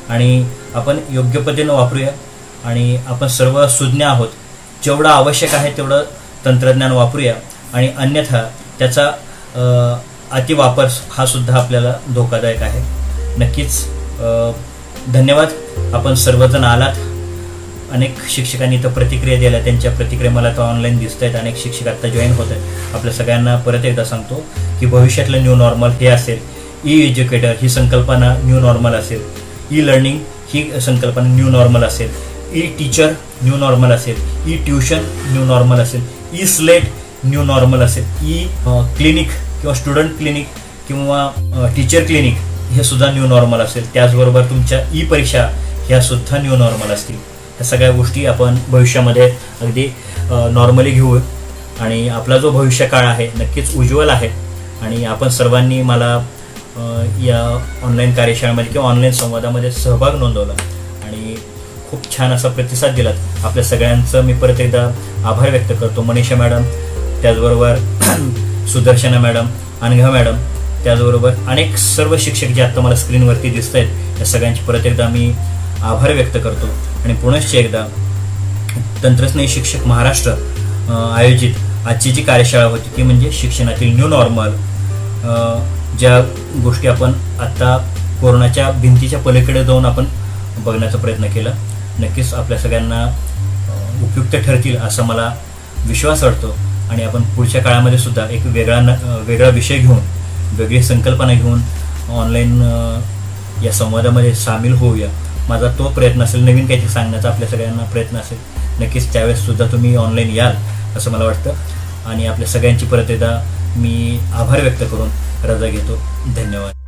आणि आपण योग्य पद्धतीने वापरूया आणि आपण सर्व सुज्ञ आहोत. जेवढं आवश्यक आहे तेवढं तंत्रज्ञान वापरूया आणि अन्यथा त्याचा अतिवापर हा सुद्धा आपल्याला धोकादायक आहे. नक्कीच धन्यवाद. आपण सर्वजण आलात. अनेक शिक्षकांनी तर प्रतिक्रिया दिल्या, त्यांच्या प्रतिक्रिया मला तर ऑनलाईन दिसत आहेत. अनेक शिक्षक आता जॉईन होत आहेत. आपल्या सगळ्यांना परत एकदा सांगतो की भविष्यातलं न्यू नॉर्मल हे असेल. ई एज्युकेटर ही संकल्पना न्यू नॉर्मल असेल. ई लर्निंग ही संकल्पना न्यू नॉर्मल असेल. ई टीचर न्यू नॉर्मल असेल. ई ट्युशन न्यू नॉर्मल असेल. ई स्लेट न्यू नॉर्मल असेल. ई क्लिनिक किंवा स्टुडंट क्लिनिक किंवा टीचर क्लिनिक हे सुद्धा न्यू नॉर्मल असेल. त्याचबरोबर तुमच्या ई परीक्षा ह्या सुद्धा न्यू नॉर्मल असतील. ह्या सगळ्या गोष्टी आपण भविष्यामध्ये अगदी नॉर्मली घेऊ आणि आपला जो भविष्य काळ आहे नक्कीच उज्ज्वल आहे. आणि आपण सर्वांनी मला या ऑनलाईन कार्यशाळेमध्ये किंवा ऑनलाईन संवादामध्ये सहभाग नोंदवला आणि खूप छान असा प्रतिसाद दिलात. आपल्या सगळ्यांचं मी परत एकदा आभार व्यक्त करतो. मनीषा मॅडम, त्याचबरोबर सुदर्शना मॅडम, अनघा मॅडम, त्याचबरोबर अनेक सर्व शिक्षक जे आता मला स्क्रीनवरती दिसत आहेत या सगळ्यांचे परत एकदा मी आभार व्यक्त करतो. आणि पुनश्च एकदा तंत्रस्नेही शिक्षक महाराष्ट्र आयोजित आजची जी कार्यशाळा होती ती म्हणजे शिक्षणातील न्यू नॉर्मल, ज्या गोष्टी आपण आत्ता कोरोनाच्या भिंतीच्या पलीकडे जाऊन आपण बघण्याचा प्रयत्न केला, नक्कीच आपल्या सगळ्यांना उपयुक्त ठरतील असा मला विश्वास वाटतो. आणि आपण पुढच्या काळामध्ये सुद्धा एक वेगळा विषय घेऊन, वेगळी संकल्पना घेऊन ऑनलाईन या संवादामध्ये सामील होऊया. माझा तो प्रयत्न असेल, नवीन काहीतरी सांगण्याचा आपल्या सगळ्यांना प्रयत्न असेल. नक्कीच त्यावेळेस सुद्धा तुम्ही ऑनलाईन याल असं मला वाटतं. आणि आपल्या सगळ्यांची परत एकदा मी आभार व्यक्त करून रजा घेतो. धन्यवाद.